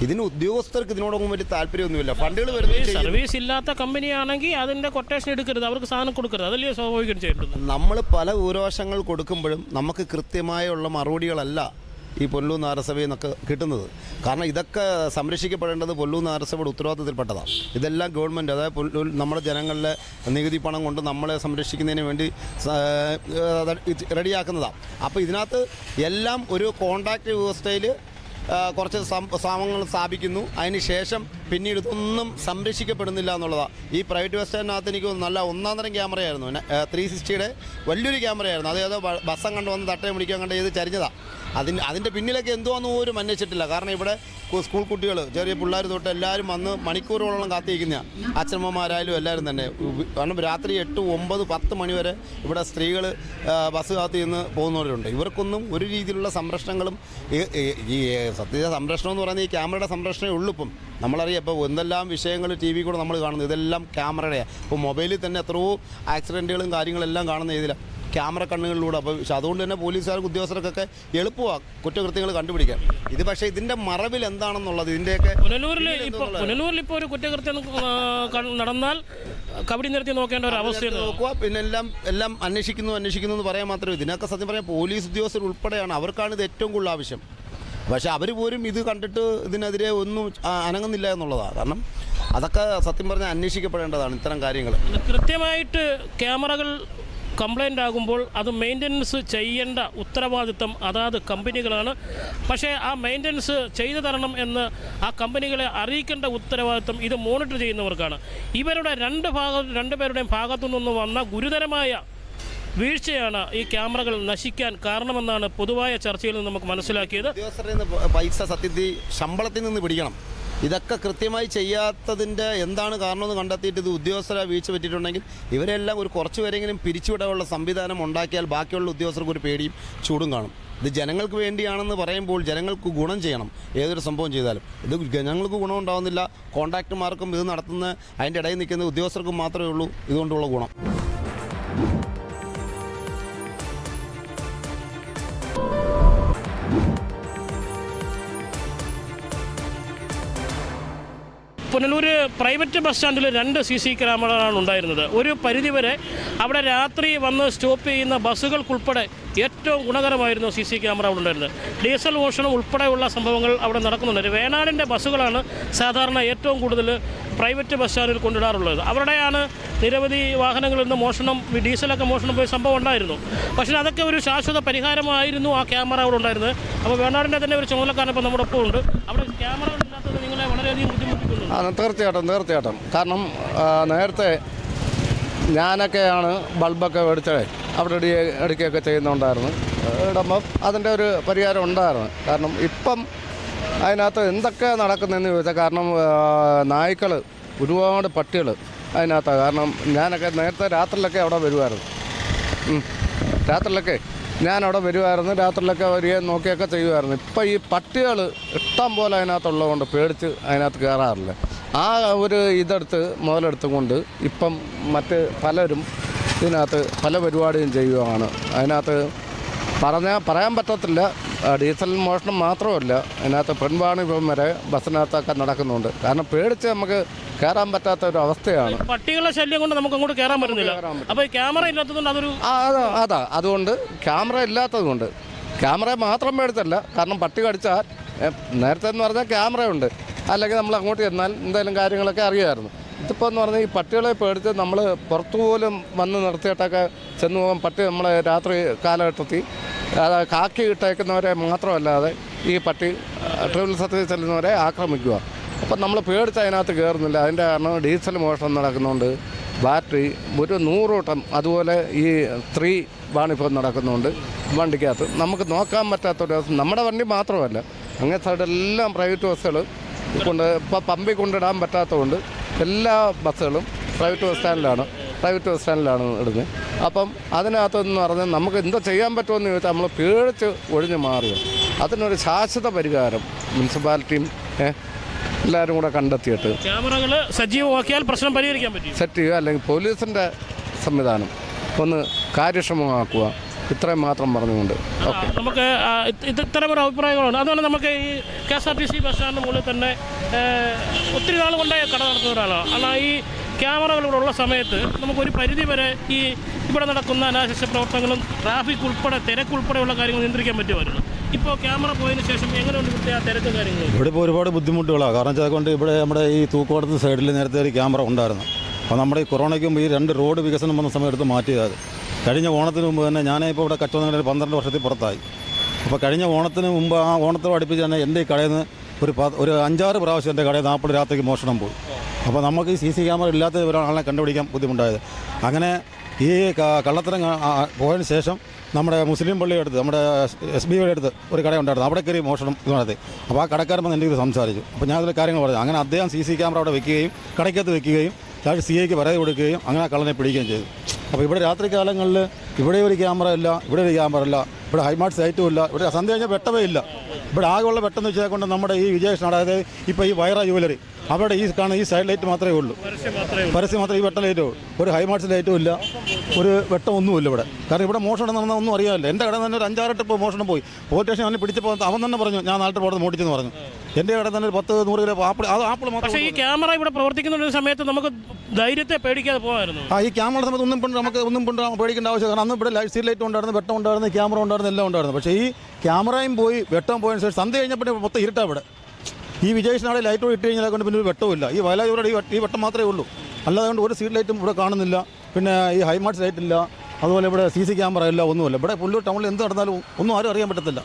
ഇതിന് ഉദ്യോഗസ്ഥർക്ക് ഇതിനോടൊന്നും വലിയ താല്പര്യമൊന്നുമില്ല. ഫണ്ടുകൾ വരുന്നത് സർവീസ് ഇല്ലാത്ത കമ്പനിയാണെങ്കിൽ അതിൻ്റെ കൊട്ടേഷൻ എടുക്കരുത്, അവർക്ക് സാധനം കൊടുക്കരുത്. അതല്ലേ സ്വാഭാവികം ചെയ്യേണ്ടത്. നമ്മൾ പല ഭൂരിപക്ഷങ്ങൾ കൊടുക്കുമ്പോഴും നമുക്ക് കൃത്യമായുള്ള മറുപടികളല്ല ഈ പുല്ലൂർ നഗരസഭയിൽ നിന്നൊക്കെ കിട്ടുന്നത്. കാരണം ഇതൊക്കെ സംരക്ഷിക്കപ്പെടേണ്ടത് പുല്ലൂർ നഗരസഭയുടെ ഉത്തരവാദിത്തത്തിൽപ്പെട്ടതാണ്. ഇതെല്ലാം ഗവൺമെൻറ്, അതായത് നമ്മുടെ ജനങ്ങളുടെ നികുതി പണം കൊണ്ട് നമ്മളെ സംരക്ഷിക്കുന്നതിന് വേണ്ടി റെഡിയാക്കുന്നതാണ്. അപ്പോൾ ഇതിനകത്ത് എല്ലാം ഒരു കോൺട്രാക്റ്റ് വ്യവസ്ഥയിൽ കുറച്ച് സാമങ്ങൾ സ്ഥാപിക്കുന്നു. അതിന് ശേഷം പിന്നീട് ഇതൊന്നും സംരക്ഷിക്കപ്പെടുന്നില്ല എന്നുള്ളതാണ്. ഈ പ്രൈവറ്റ് ബസ് സ്റ്റാൻഡിനകത്ത് എനിക്ക് നല്ല ഒന്നാം തരം ക്യാമറയായിരുന്നു, 360-യുടെ വലിയൊരു ക്യാമറയായിരുന്നു. അതേതോ ബസ്സം കണ്ട് വന്ന് തട്ടയം പിടിക്കാൻ കണ്ട് ഇത് ചരിഞ്ഞതാണ്. അതിൻ്റെ പിന്നിലൊക്കെ എന്തുവാന്ന് പോലും അന്വേഷിച്ചിട്ടില്ല. കാരണം ഇവിടെ സ്കൂൾ കുട്ടികൾ, ചെറിയ പിള്ളേർ തൊട്ട് എല്ലാവരും വന്ന് മണിക്കൂറുകളോളം കാത്തിരിക്കുന്നതാണ്. അച്ഛനമ്മമാരായാലും എല്ലാവരും തന്നെ. കാരണം രാത്രി 8, 9, 10 മണി വരെ ഇവിടെ സ്ത്രീകൾ ബസ് കാത്ത് നിന്ന് പോകുന്നവരുണ്ട്. ഇവർക്കൊന്നും ഒരു രീതിയിലുള്ള സംരക്ഷണങ്ങളും ഈ സത്യ സംരക്ഷണം എന്ന് പറയുന്നത് ഈ ക്യാമറയുടെ സംരക്ഷണമേ ഉള്ളൂ. ഇപ്പം നമ്മളറിയാം, ഇപ്പോൾ എന്തെല്ലാം വിഷയങ്ങൾ TV കൂടെ നമ്മൾ കാണുന്നത് ഇതെല്ലാം ക്യാമറയുടെയാണ്. ഇപ്പോൾ മൊബൈലിൽ തന്നെ എത്രയോ ആക്സിഡൻറ്റുകളും കാര്യങ്ങളെല്ലാം കാണുന്ന ഇതിലാണ് ക്യാമറ കണ്ണുകളിലൂടെ. അപ്പോൾ അതുകൊണ്ട് തന്നെ പോലീസുകാർക്ക്, ഉദ്യോഗസ്ഥർക്കൊക്കെ എളുപ്പമാണ് കുറ്റകൃത്യങ്ങൾ കണ്ടുപിടിക്കാൻ. ഇത് പക്ഷേ ഇതിൻ്റെ മറവിൽ എന്താണെന്നുള്ളത്, ഇതിൻ്റെയൊക്കെ പുനലൂരിൽ ഇപ്പോൾ ഒരു കുറ്റകൃത്യം നടന്നാൽ കബഡി നിർത്തി നോക്കേണ്ട ഒരു അവസ്ഥ നോക്കുക. പിന്നെ എല്ലാം അന്വേഷിക്കുന്നു എന്ന് പറയാൻ മാത്രമേ. ഇതിനൊക്കെ സത്യം പറയാൻ പോലീസ് ഉദ്യോഗസ്ഥർ ഉൾപ്പെടെയാണ്, അവർക്കാണ് ഇത് ഏറ്റവും കൂടുതൽ ആവശ്യം. പക്ഷേ അവർ പോലും ഇത് കണ്ടിട്ട് ഇതിനെതിരെ ഒന്നും അനങ്ങുന്നില്ല എന്നുള്ളതാണ്. കാരണം അതൊക്കെ സത്യം പറഞ്ഞാൽ അന്വേഷിക്കപ്പെടേണ്ടതാണ് ഇത്തരം കാര്യങ്ങൾ. കൃത്യമായിട്ട് ക്യാമറകൾ കംപ്ലൈൻ്റ് ആകുമ്പോൾ അത് മെയിൻ്റനൻസ് ചെയ്യേണ്ട ഉത്തരവാദിത്തം അതാത് കമ്പനികളാണ്. പക്ഷേ ആ മെയിൻ്റനൻസ് ചെയ്തു തരണം എന്ന് ആ കമ്പനികളെ അറിയിക്കേണ്ട ഉത്തരവാദിത്തം ഇത് മോണിറ്റർ ചെയ്യുന്നവർക്കാണ്. ഇവരുടെ രണ്ടുപേരുടെയും ഭാഗത്തു നിന്ന് വന്ന ഗുരുതരമായ വീഴ്ചയാണ് ഈ ക്യാമറകൾ നശിക്കാൻ കാരണമെന്നാണ് പൊതുവായ ചർച്ചയിൽ നിന്ന് നമുക്ക് മനസ്സിലാക്കിയത്. ഉദ്യോഗസ്ഥരിൽ നിന്ന് പൈസ സത്യത്തിൽ ശമ്പളത്തിൽ നിന്ന് പിടിക്കണം. ഇതൊക്കെ കൃത്യമായി ചെയ്യാത്തതിൻ്റെ എന്താണ് കാരണമെന്ന് കണ്ടെത്തിയിട്ട് ഇത് ഉദ്യോഗസ്ഥരെ വീഴ്ച പറ്റിയിട്ടുണ്ടെങ്കിൽ ഇവരെല്ലാം ഒരു കുറച്ച് പേരെങ്കിലും പിരിച്ചുവിടാനുള്ള സംവിധാനം ഉണ്ടാക്കിയാൽ ബാക്കിയുള്ള ഉദ്യോഗസ്ഥർക്ക് ഒരു പേടിയും ചൂടും കാണും. ഇത് ജനങ്ങൾക്ക് വേണ്ടിയാണെന്ന് പറയുമ്പോൾ ജനങ്ങൾക്ക് ഗുണം ചെയ്യണം. ഏതൊരു സംഭവം ചെയ്താലും ഇത് ജനങ്ങൾക്ക് ഗുണം ഉണ്ടാകുന്നില്ല. കോൺട്രാക്ടർമാർക്കും ഇത് നടത്തുന്ന അതിൻ്റെ ഇടയിൽ നിൽക്കുന്ന ഉദ്യോഗസ്ഥർക്കും മാത്രമേ ഉള്ളൂ ഇതുകൊണ്ടുള്ള ഗുണം. പുനലൂർ പ്രൈവറ്റ് ബസ് സ്റ്റാൻഡിൽ 2 CC ക്യാമറകളാണ് ഉണ്ടായിരുന്നത്. ഒരു പരിധിവരെ അവിടെ രാത്രി വന്ന് സ്റ്റോപ്പ് ചെയ്യുന്ന ബസ്സുകൾക്കുൾപ്പെടെ ഏറ്റവും ഗുണകരമായിരുന്നു CC ക്യാമറ അവിടെ ഉണ്ടായിരുന്നത്. ഡീസൽ മോഷണം ഉൾപ്പെടെയുള്ള സംഭവങ്ങൾ അവിടെ നടക്കുന്നുണ്ട്. വേണാടിൻ്റെ ബസ്സുകളാണ് സാധാരണ ഏറ്റവും കൂടുതൽ പ്രൈവറ്റ് ബസ് സ്റ്റാൻഡിൽ കൊണ്ടിടാറുള്ളത്. അവിടെയാണ് നിരവധി വാഹനങ്ങളിൽ നിന്ന് മോഷണം, ഡീസലൊക്കെ മോഷണം പോയ സംഭവം ഉണ്ടായിരുന്നു. പക്ഷേ അതൊക്കെ ഒരു ശാശ്വത പരിഹാരമായിരുന്നു ആ ക്യാമറ അവിടെ ഉണ്ടായിരുന്നത്. അപ്പോൾ വേണാടിൻ്റെ തന്നെ ഒരു ചുമതലക്കാരൻ ഇപ്പോൾ നമ്മുടെ ഒപ്പം ഉണ്ട്. അവിടെ ക്യാമറകളില്ലാത്തത് നിങ്ങളെ വളരെയധികം ബുദ്ധിമുട്ടിക്കുന്നു. തീർച്ചയായിട്ടും. കാരണം നേരത്തെ ഞാനൊക്കെയാണ് ബൾബൊക്കെ മേടിച്ചത് അവിടെ എടുക്കുകയൊക്കെ ചെയ്യുന്നുണ്ടായിരുന്നു. ഇടുമ്പം അതിൻ്റെ ഒരു പരിഹാരം ഉണ്ടായിരുന്നു. കാരണം ഇപ്പം അതിനകത്ത് എന്തൊക്കെ നടക്കുന്നതെന്ന് ചോദിച്ചാൽ, കാരണം നായ്ക്കൾ, ഒരുപാട് പട്ടികൾ അതിനകത്താണ്. കാരണം ഞാനൊക്കെ നേരത്തെ രാത്രിയിലൊക്കെ അവിടെ വരുമായിരുന്നു. ഞാനവിടെ രാത്രിയിലൊക്കെ വരികയും നോക്കിയൊക്കെ ചെയ്യുമായിരുന്നു. ഇപ്പം ഈ പട്ടികൾ ഇഷ്ടം പോലെ അതിനകത്തുള്ളതുകൊണ്ട് പേടിച്ച് അതിനകത്ത് കയറാറില്ല. ആ ഒരു മുതലെടുത്തും കൊണ്ട് ഇപ്പം മറ്റ് പലരും ഇതിനകത്ത് പല പരിപാടിയും ചെയ്യുകയാണ്. അതിനകത്ത് പറയാൻ പറ്റത്തില്ല. ഡീസൽ മോഷണം മാത്രമല്ല, അതിനകത്ത് പെൺവാണിഭം വരെ ബസ്സിനകത്തൊക്കെ നടക്കുന്നുണ്ട്. കാരണം പേടിച്ച് നമുക്ക് കയറാൻ പറ്റാത്ത ഒരു അവസ്ഥയാണ്. പട്ടികളുടെ ശല്യം കൊണ്ട് നമുക്ക് അങ്ങോട്ട് കയറാൻ പറ്റുന്നില്ല. അപ്പോൾ ഈ ക്യാമറ ഇല്ലാത്തതുകൊണ്ട് അതൊരു അതുകൊണ്ട് ക്യാമറ ഇല്ലാത്തതുകൊണ്ട് ക്യാമറ മാത്രം പേടിച്ചല്ല. കാരണം പട്ടി കടിച്ചാൽ നേരത്തെ എന്ന് പറഞ്ഞാൽ ക്യാമറയുണ്ട്, അല്ലെങ്കിൽ നമ്മൾ അങ്ങോട്ട് ചെന്നാൽ എന്തെങ്കിലും കാര്യങ്ങളൊക്കെ അറിയാമായിരുന്നു. ഇതിപ്പോൾ എന്ന് പറഞ്ഞാൽ ഈ പട്ടികളെ പേടിച്ച് നമ്മൾ പുറത്തു പോലും വന്ന് നിർത്തിയിട്ടൊക്കെ ചെന്ന് പോകാൻ പട്ടി നമ്മളെ രാത്രി കാലഘട്ടത്തിൽ കാക്കി ഇട്ടേക്കുന്നവരെ മാത്രമല്ലാതെ ഈ പട്ടി ട്രിപ്പിൾ സർവീസ് ചെല്ലുന്നവരെ ആക്രമിക്കുക. അപ്പം നമ്മൾ പേടിച്ച് അതിനകത്ത് കയറുന്നില്ല. അതിൻ്റെ കാരണം ഡീസൽ മോഷണം നടക്കുന്നുണ്ട്, ബാറ്ററി ഒരു 100 വട്ടം അതുപോലെ ഈ സ്ത്രീ വാണിഭം നടക്കുന്നുണ്ട് വണ്ടിക്കകത്ത്. നമുക്ക് നോക്കാൻ പറ്റാത്തൊരു ദിവസം നമ്മുടെ വണ്ടി മാത്രമല്ല, അങ്ങേ സൈഡെല്ലാം പ്രൈവറ്റ് ബസ്സുകൾ ഇപ്പോൾ പമ്പിൽ കൊണ്ടിടാൻ പറ്റാത്തതുകൊണ്ട് എല്ലാ ബസ്സുകളും പ്രൈവറ്റ് ബസ് സ്റ്റാൻഡിലാണ് ഇടുന്നത്. അപ്പം അതിനകത്തെന്ന് പറഞ്ഞാൽ നമുക്ക് എന്താ ചെയ്യാൻ പറ്റുമെന്ന് ചോദിച്ചാൽ നമ്മൾ പേടിച്ച് ഒഴിഞ്ഞു മാറുക. അതിനൊരു ശാശ്വത പരിഹാരം മുനിസിപ്പാലിറ്റിയും എല്ലാവരും കൂടെ കണ്ടെത്തിയിട്ട് ക്യാമറകൾ സജീവമാക്കിയാൽ പ്രശ്നം പരിഹരിക്കാൻ പറ്റും. സെറ്റ് ചെയ്യുക, അല്ലെങ്കിൽ പോലീസിൻ്റെ സംവിധാനം ഒന്ന് കാര്യക്ഷമമാക്കുക. ഇത്രയും മാത്രം പറഞ്ഞുകൊണ്ട് ഓക്കെ. നമുക്ക് ഇത്തരം ഒരു അഭിപ്രായങ്ങളുണ്ട്. അതുപോലെ നമുക്ക് ഈ KSRTC ബസ് സ്റ്റാൻഡിന് മുകളിൽ തന്നെ ഒത്തിരി നാൾ കൊണ്ടായി കട നടത്തുന്ന ഒരാളാണ്. എന്നാൽ ഈ ക്യാമറകൾ ഇവിടെ ഉള്ള സമയത്ത് നമുക്കൊരു പരിധി വരെ ഈ ഇവിടെ നടക്കുന്ന അനാശാസ്യ പ്രവർത്തനങ്ങളും ട്രാഫിക് ഉൾപ്പെടെ തിരക്കുൾപ്പെടെയുള്ള കാര്യങ്ങൾ നിയന്ത്രിക്കാൻ പറ്റുമായിരുന്നു. ഇപ്പോൾ ക്യാമറ പോയതിന് ശേഷം എങ്ങനെയുണ്ട് ഇവിടുത്തെ ആ തിരക്കും കാര്യങ്ങളും? ഇവിടെ ഇപ്പോൾ ഒരുപാട് ബുദ്ധിമുട്ടുകളാണ്. കാരണം വെച്ചാൽ കൊണ്ട് ഇവിടെ നമ്മുടെ ഈ തൂക്കുപാടത്ത് സൈഡിൽ നേരത്തെ ഒരു ക്യാമറ ഉണ്ടായിരുന്നു. അപ്പോൾ നമ്മുടെ ഈ കൊറോണയ്ക്ക് മുമ്പ് ഈ 2 റോഡ് വികസനം വന്ന സമയത്ത് മാറ്റിയത്. കഴിഞ്ഞ ഓണത്തിന് മുമ്പ് തന്നെ ഞാനിപ്പോൾ ഇവിടെ കച്ചവടം 12 വർഷത്തിൽ പുറത്തായി. അപ്പോൾ കഴിഞ്ഞ ഓണത്തിന് മുമ്പ് ആ ഓണത്തോട് അടുപ്പിച്ച് തന്നെ എൻ്റെ ഈ കടയിൽ നിന്ന് ഒരു 5-6 പ്രാവശ്യം എൻ്റെ കടയിൽ 40 രാത്രിക്ക് മോഷണം പോയി. അപ്പോൾ നമുക്ക് ഈ CC ക്യാമറ ഇല്ലാത്ത ഒരാളെ കണ്ടുപിടിക്കാൻ ബുദ്ധിമുട്ടായത്. അങ്ങനെ ഈ കള്ളത്തരം പോയതിന് ശേഷം നമ്മുടെ മുസ്ലിം പള്ളിയുടെ അടുത്ത് നമ്മുടെ SBIയുടെ അടുത്ത് ഒരു കടയുണ്ടായിരുന്നു. അവിടെ കയറി മോഷണം ഇത് നടത്തി. അപ്പോൾ ആ കടക്കാരൻ വന്ന് എൻ്റെ ഇത് സംസാരിച്ചു. അപ്പോൾ ഞാനതിൽ കാര്യങ്ങൾ പറഞ്ഞു. അങ്ങനെ അദ്ദേഹം CC ക്യാമറ അവിടെ വെക്കുകയും കടയ്ക്കകത്ത് വെക്കുകയും CIക്ക് പരാതി കൊടുക്കുകയും അങ്ങനെ കള്ളനെ പിടിക്കുകയും ചെയ്തു. അപ്പോൾ ഇവിടെ രാത്രി കാലങ്ങളിൽ ഇവിടെ ഒരു ക്യാമറ ഇല്ല, ഇവിടെ ഒരു ക്യാമറ ഇല്ല, ഇവിടെ ഹൈമാർട്ട് സൈറ്റും ഇല്ല, ഇവിടെ സന്ധ്യ കഴിഞ്ഞാൽ വെട്ടവേ ഇല്ല. ഇവിടെ ആകെയുള്ള വെട്ടെന്ന് വെച്ചാൽ കൊണ്ട് നമ്മുടെ ഈ വിജയകൃഷ്ണ, അതായത് ഇപ്പോൾ ഈ വൈറ ജുവലറി അവിടെ ഈ കാണുന്ന ഈ സൈഡ് ലൈറ്റ് മാത്രമേ ഉള്ളൂ, പരസ്യം മാത്രമേ ഈ വെട്ട ലൈറ്റോ, ഒരു ഹൈമാർട്ട്സ് ലൈറ്റും ഇല്ല, ഒരു വെട്ടം ഒന്നുമില്ല ഇവിടെ. കാരണം ഇവിടെ മോഷണം നടന്ന ഒന്നും അറിയാമല്ലോ. എൻ്റെ കടയിൽ തന്നെ ഒരു 5-6 ട്രിപ്പ് മോഷണം പോയി. പോലീസ് സ്റ്റേഷൻ അവനെ പിടിച്ചപ്പോൾ അവൻ തന്നെ പറഞ്ഞു ഞാൻ 4 ട്രിപ്പ് മോട്ടിച്ചെന്ന് പറഞ്ഞു. എൻ്റെ കടയിൽ തന്നെ 10-100 കിലോ ആപ്പിൾ മാത്രം. പക്ഷേ ഈ ക്യാമറ ഇവിടെ പ്രവർത്തിക്കുന്ന സമയത്ത് നമുക്ക് ധൈര്യത്തെ പേടിക്കാതെ പോകാമായിരുന്നു. ഈ ക്യാമറ സമയത്ത് ഒന്നും പേടിക്കേണ്ട ആവശ്യം. കാരണം അന്ന് ഇവിടെ സീറ്റ് ലൈറ്റ് ഉണ്ടായിരുന്നു, വെട്ടം ഉണ്ടായിരുന്നു, ക്യാമറ ഉണ്ടായിരുന്നു, എല്ലാം ഉണ്ടായിരുന്നു. പക്ഷേ ഈ ക്യാമറയും പോയി വെട്ടം പോയതിന് ശേഷം സന്ധ്യ കഴിഞ്ഞപ്പോൾ മൊത്തം ഇരുട്ടാണ് ഇവിടെ. ഈ വിജയകൃഷ്ണ ലൈറ്റ് ഇട്ട് കഴിഞ്ഞാൽ കൊണ്ട് പിന്നെ ഒരു വെട്ടമില്ല. ഈ വയലായൂരുടെ ഈ വെട്ടം മാത്രമേ ഉള്ളൂ. അല്ലാതെ കൊണ്ട് ഒരു സീറ്റ് ലൈറ്റും ഇവിടെ കാണുന്നില്ല. പിന്നെ ഈ ഹൈമാർട്ട്സ് ലൈറ്റ് ഇല്ല, അതുപോലെ ഇവിടെ CC ക്യാമറ ഇല്ല, ഒന്നുമില്ല. ഇവിടെ പുല്ലൂർ ടൗണിൽ എന്ത് നടന്നാലും ഒന്നും ആരും അറിയാൻ പറ്റത്തില്ല.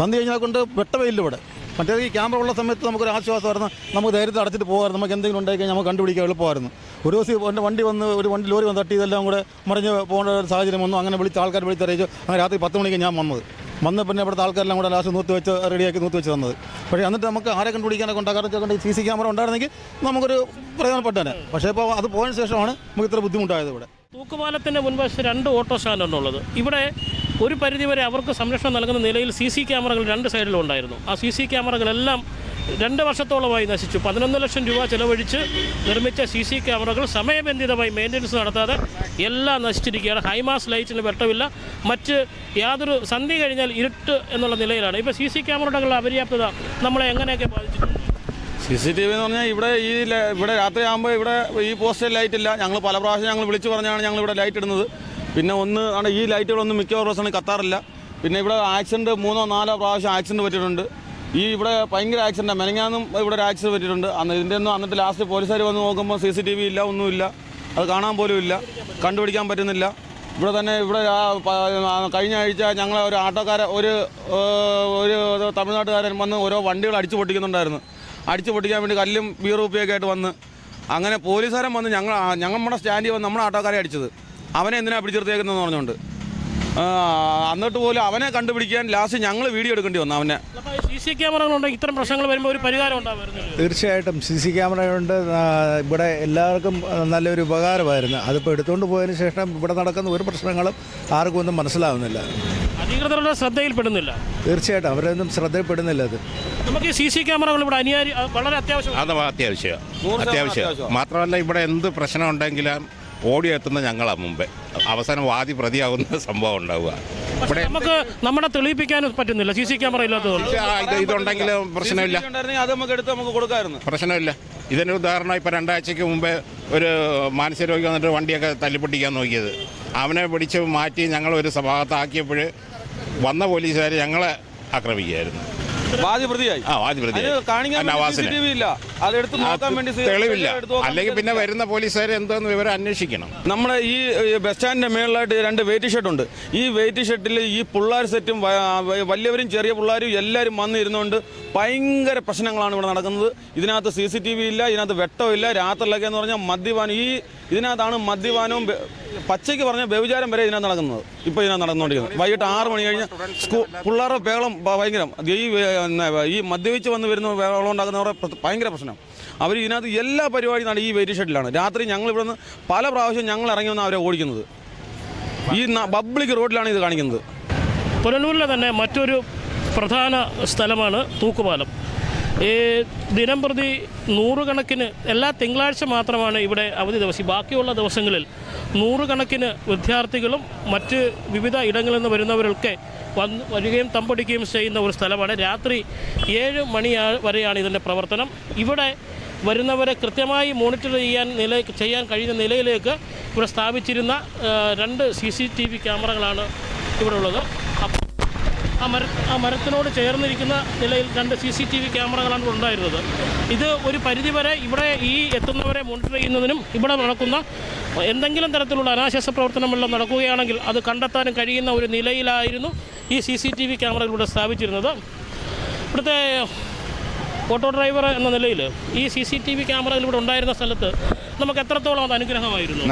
സന്ധ്യ കഴിഞ്ഞാൽ കൊണ്ട് വെട്ടമേ ഇല്ല ഇവിടെ. മറ്റേത് ഈ ക്യാമറ ഉള്ള സമയത്ത് നമുക്കൊരു ആശ്വാസമായിരുന്നു. നമുക്ക് ധൈര്യത്തിൽ അടച്ചിട്ട് പോകാമായിരുന്നു. നമുക്ക് എന്തെങ്കിലും ഉണ്ടായി കഴിഞ്ഞാൽ നമുക്ക് കണ്ടുപിടിക്കാൻ എളുപ്പമായിരുന്നു. ഒരു ദിവസം എൻ്റെ വണ്ടി വന്ന് ലോറി വന്ന് തട്ടി ഇതെല്ലാം കൂടെ മറിഞ്ഞ് പോകേണ്ട ഒരു സാഹചര്യം വന്നു. അങ്ങനെ ആൾക്കാർ വിളിച്ചറിയിച്ചു. അങ്ങനെ രാത്രി 10 മണിക്ക് ഞാൻ വന്ന് പിന്നെ ഇവിടുത്തെ ആൾക്കാരെല്ലാം കൂടെ ലാസ്റ്റ് റെഡിയാക്കി നൂത്ത് തന്നത്. പക്ഷേ എന്നിട്ട് നമുക്ക് ആരെ കണ്ടുപിടിക്കാനൊക്കെ ഉണ്ടാകാറുണ്ട്. ഈ CC ക്യാമറ ഉണ്ടായിരുന്നെങ്കിൽ നമുക്കൊരു പ്രയോജനപ്പെട്ടേനെ. പക്ഷേ ഇപ്പോൾ അത് പോയതിന് ശേഷമാണ് നമുക്ക് ഇത്ര ബുദ്ധിമുട്ടായത്. ഇവിടെ തൂക്കുപാലത്തിൻ്റെ മുൻവശത്ത് 2 ഓട്ടോ സ്റ്റാൻഡാണുള്ളത്. ഇവിടെ ഒരു പരിധിവരെ അവർക്ക് സംരക്ഷണം നൽകുന്ന നിലയിൽ CC ക്യാമറകൾ 2 സൈഡിലും ഉണ്ടായിരുന്നു. ആ CC ക്യാമറകളെല്ലാം 2 വർഷത്തോളമായി നശിച്ചു. 11 ലക്ഷം രൂപ ചെലവഴിച്ച് നിർമ്മിച്ച CC ക്യാമറകൾ സമയബന്ധിതമായി മെയിൻ്റനൻസ് നടത്താതെ എല്ലാം നശിച്ചിരിക്കുകയാണ്. ഹൈമാസ് ലൈറ്റിന് വെട്ടമില്ല, മറ്റ് യാതൊരു സന്ധ്യ കഴിഞ്ഞാൽ ഇരുട്ട് എന്നുള്ള നിലയിലാണ്. ഇപ്പോൾ CC ക്യാമറകളുടെ അപര്യാപ്തത നമ്മളെ എങ്ങനെയൊക്കെ ബാധിച്ചിട്ടുണ്ട്? CCTV എന്ന് പറഞ്ഞാൽ ഇവിടെ രാത്രിയാകുമ്പോൾ ഇവിടെ ഈ പോസ്റ്റർ ലൈറ്റ് ഇല്ല. ഞങ്ങൾ പല പ്രാവശ്യം ഞങ്ങൾ വിളിച്ചു പറഞ്ഞാണ് ഞങ്ങൾ ഇവിടെ ലൈറ്റ് ഇടുന്നത്. പിന്നെ ആണ് ഈ ലൈറ്റുകളൊന്നും മിക്ക ദിവസവും കത്താറില്ല. പിന്നെ ഇവിടെ ആക്സിഡൻറ്റ് 3-4 പ്രാവശ്യം ആക്സിഡൻറ്റ് പറ്റിയിട്ടുണ്ട്. ഇവിടെ ഭയങ്കര ആക്സിഡൻറ്റാണ്. മെനങ്ങാനും ഇവിടെ ഒരു ആക്സിഡൻറ്റ് പറ്റിയിട്ടുണ്ട്. ഇതിൻ്റെ ഒന്നും എന്നിട്ട് ലാസ്റ്റ് പോലീസുകാർ വന്ന് നോക്കുമ്പോൾ CCTV ഇല്ല, ഒന്നുമില്ല, അത് കാണാൻ പോലും ഇല്ല, കണ്ടുപിടിക്കാൻ പറ്റുന്നില്ല. ഇവിടെ കഴിഞ്ഞ ആഴ്ച ഞങ്ങൾ ഒരു ആട്ടോക്കാരൻ ഒരു തമിഴ്നാട്ടുകാരൻ വന്ന് ഓരോ വണ്ടികൾ അടിച്ചു പൊട്ടിക്കുന്നുണ്ടായിരുന്നു. അടിച്ചു പൊട്ടിക്കാൻ വേണ്ടി കല്ലും ബീറുപ്പിയൊക്കെ ആയിട്ട് വന്ന് അങ്ങനെ പോലീസുകാരൻ വന്ന് നമ്മുടെ സ്റ്റാൻഡിൽ വന്ന് നമ്മുടെ ആട്ടോക്കാരെ അടിച്ചത്. അവനെ എന്തിനാണ് പിടിച്ചെടുത്തേക്കുന്നതെന്ന് പറഞ്ഞുകൊണ്ട് എന്നിട്ട് പോലും അവനെ കണ്ടുപിടിക്കാൻ ലാസ്റ്റ് ഞങ്ങൾ വീഡിയോ എടുക്കേണ്ടി വന്നു അവനെ. CC ക്യാമറകളുണ്ടെങ്കിൽ ഇത്തരം പ്രശ്നങ്ങൾ വരുമ്പോൾ ഒരു പരിഹാരം ഉണ്ടാവുമായിരുന്നു. തീർച്ചയായിട്ടും CC ക്യാമറയുണ്ട്. ഇവിടെ എല്ലാവർക്കും നല്ലൊരു ഉപകാരമായിരുന്നു. അതിപ്പോൾ എടുത്തുകൊണ്ട് പോയതിന് ശേഷം ഇവിടെ നടക്കുന്ന ഒരു പ്രശ്നങ്ങളും ആർക്കും ഒന്നും മനസ്സിലാവുന്നില്ല, അധികൃതരുടെ ശ്രദ്ധയിൽപ്പെടുന്നില്ല. തീർച്ചയായിട്ടും അവരൊന്നും ശ്രദ്ധയിൽപ്പെടുന്നില്ല. അത് നമുക്ക് CC ക്യാമറകൾ ഇവിടെ വളരെ അത്യാവശ്യം. അത് അത്യാവശ്യം മാത്രമല്ല ഇവിടെ എന്ത് പ്രശ്നം ഉണ്ടെങ്കിലും ഓടി എത്തുന്ന ഞങ്ങളാണ് മുമ്പേ അവസാനം വാദി പ്രതിയാകുന്ന സംഭവം ഉണ്ടാവുക. ഇവിടെ നമുക്ക് നമ്മുടെ തെളിയിപ്പിക്കാനും പറ്റുന്നില്ല CC ക്യാമറ ഇല്ലാത്തതുകൊണ്ട്. ഇതുണ്ടെങ്കിൽ പ്രശ്നമില്ല, ഉണ്ടായിരുന്നെങ്കിൽ അത് നമുക്ക് എടുത്ത് നമുക്ക് കൊടുക്കാമായിരുന്നു. പ്രശ്നമില്ല. ഇതിന് ഉദാഹരണം ഇപ്പോൾ 2 ആഴ്ചയ്ക്ക് മുമ്പേ ഒരു മാനസികരോഗി വന്നിട്ട് വണ്ടിയൊക്കെ തല്ലിപ്പൊട്ടിക്കാൻ നോക്കിയത്, അവനെ പിടിച്ച് മാറ്റി ഞങ്ങൾ ഒരു ഭാഗത്താക്കിയപ്പോൾ വന്ന പോലീസുകാർ ഞങ്ങളെ ആക്രമിക്കുകയായിരുന്നു. വാദിപ്രതിയായി നവാസിനെ അതെടുത്ത് നോക്കാൻ വേണ്ടി തെളിവില്ല. അല്ലെങ്കിൽ പിന്നെ വരുന്ന പോലീസുകാർ എന്താന്ന് വിവരം അന്വേഷിക്കണം. നമ്മുടെ ഈ ബസ് സ്റ്റാൻഡിന്റെ മേളിലായിട്ട് 2 വെയിറ്റ് ഷെഡ് ഉണ്ട്. ഈ വെയിറ്റ് ഷെഡിൽ ഈ പിള്ളേർ സെറ്റും വലിയവരും ചെറിയ പിള്ളേരും എല്ലാവരും വന്നിരുന്നുകൊണ്ട് ഭയങ്കര പ്രശ്നങ്ങളാണ് ഇവിടെ നടക്കുന്നത്. ഇതിനകത്ത് CCTV ഇല്ല, ഇതിനകത്ത് വെട്ടമില്ല. രാത്രിയിലൊക്കെ എന്ന് പറഞ്ഞാൽ മദ്യപാനം, ഇതിനകത്താണ് മദ്യപാനവും പച്ചയ്ക്ക് പറഞ്ഞ വ്യഭിചാരം വരെ ഇതിനകത്ത് നടക്കുന്നത്. ഇപ്പോൾ ഇതിനകത്ത് നടന്നുകൊണ്ടിരിക്കുന്നത് വൈകിട്ട് 6 മണി കഴിഞ്ഞ് പിള്ളേരുടെ ബഹളം ഭയങ്കരം. ഈ മദ്യപിച്ച് വരുന്ന ബഹളം ഉണ്ടാക്കുന്നവരുടെ ഭയങ്കര പ്രശ്നം. അവർ ഇതിനകത്ത് എല്ലാ പരിപാടിയും ഈ വെയിറ്റ് ഷെഡിലാണ്. രാത്രി ഞങ്ങൾ ഇവിടെ നിന്ന് പല പ്രാവശ്യം ഞങ്ങൾ ഇറങ്ങി വന്ന് അവരെ ഓടിക്കുന്നത്. ഈ പബ്ലിക് റോഡിലാണ് ഇത് കാണിക്കുന്നത്. പുനലൂരിലെ തന്നെ മറ്റൊരു പ്രധാന സ്ഥലമാണ് തൂക്കുപാലം. ദിനം പ്രതി 100 കണക്കിന്, എല്ലാ തിങ്കളാഴ്ച മാത്രമാണ് ഇവിടെ അവധി ദിവസം. ബാക്കിയുള്ള ദിവസങ്ങളിൽ 100 കണക്കിന് വിദ്യാർത്ഥികളും മറ്റ് വിവിധ ഇടങ്ങളിൽ നിന്ന് വരുന്നവരൊക്കെ വരികയും തമ്പടിക്കുകയും ചെയ്യുന്ന ഒരു സ്ഥലമാണ്. രാത്രി 7 മണി വരെയാണ് ഇതിൻ്റെ പ്രവർത്തനം. ഇവിടെ വരുന്നവരെ കൃത്യമായി മോണിറ്റർ ചെയ്യാൻ കഴിയുന്ന നിലയിലേക്ക് ഇവിടെ സ്ഥാപിച്ചിരുന്ന 2 CCTV ക്യാമറകളാണ് ഇവിടെ ഉള്ളത്. ആ മരത്തിനോട് ചേർന്നിരിക്കുന്ന നിലയിൽ 2 CCTV ക്യാമറകളാണ് ഇവിടെ ഉണ്ടായിരുന്നത്. ഇത് ഒരു പരിധിവരെ ഇവിടെ ഈ എത്തുന്നവരെ മോണിറ്റർ ചെയ്യുന്നതിനും ഇവിടെ നടക്കുന്ന എന്തെങ്കിലും തരത്തിലുള്ള അനാശാസ്യ പ്രവർത്തനമെല്ലാം നടക്കുകയാണെങ്കിൽ അത് കണ്ടെത്താനും കഴിയുന്ന ഒരു നിലയിലായിരുന്നു ഈ CCTV ക്യാമറകൾ ഇവിടെ സ്ഥാപിച്ചിരുന്നത്. ഇവിടുത്തെ ഓട്ടോ ഡ്രൈവർ എന്ന നിലയിൽ ഈ CCTV ക്യാമറകൾ ഇവിടെ ഉണ്ടായിരുന്ന സ്ഥലത്ത് നമുക്ക് എത്രത്തോളം അത് അനുഗ്രഹമായിരുന്നു?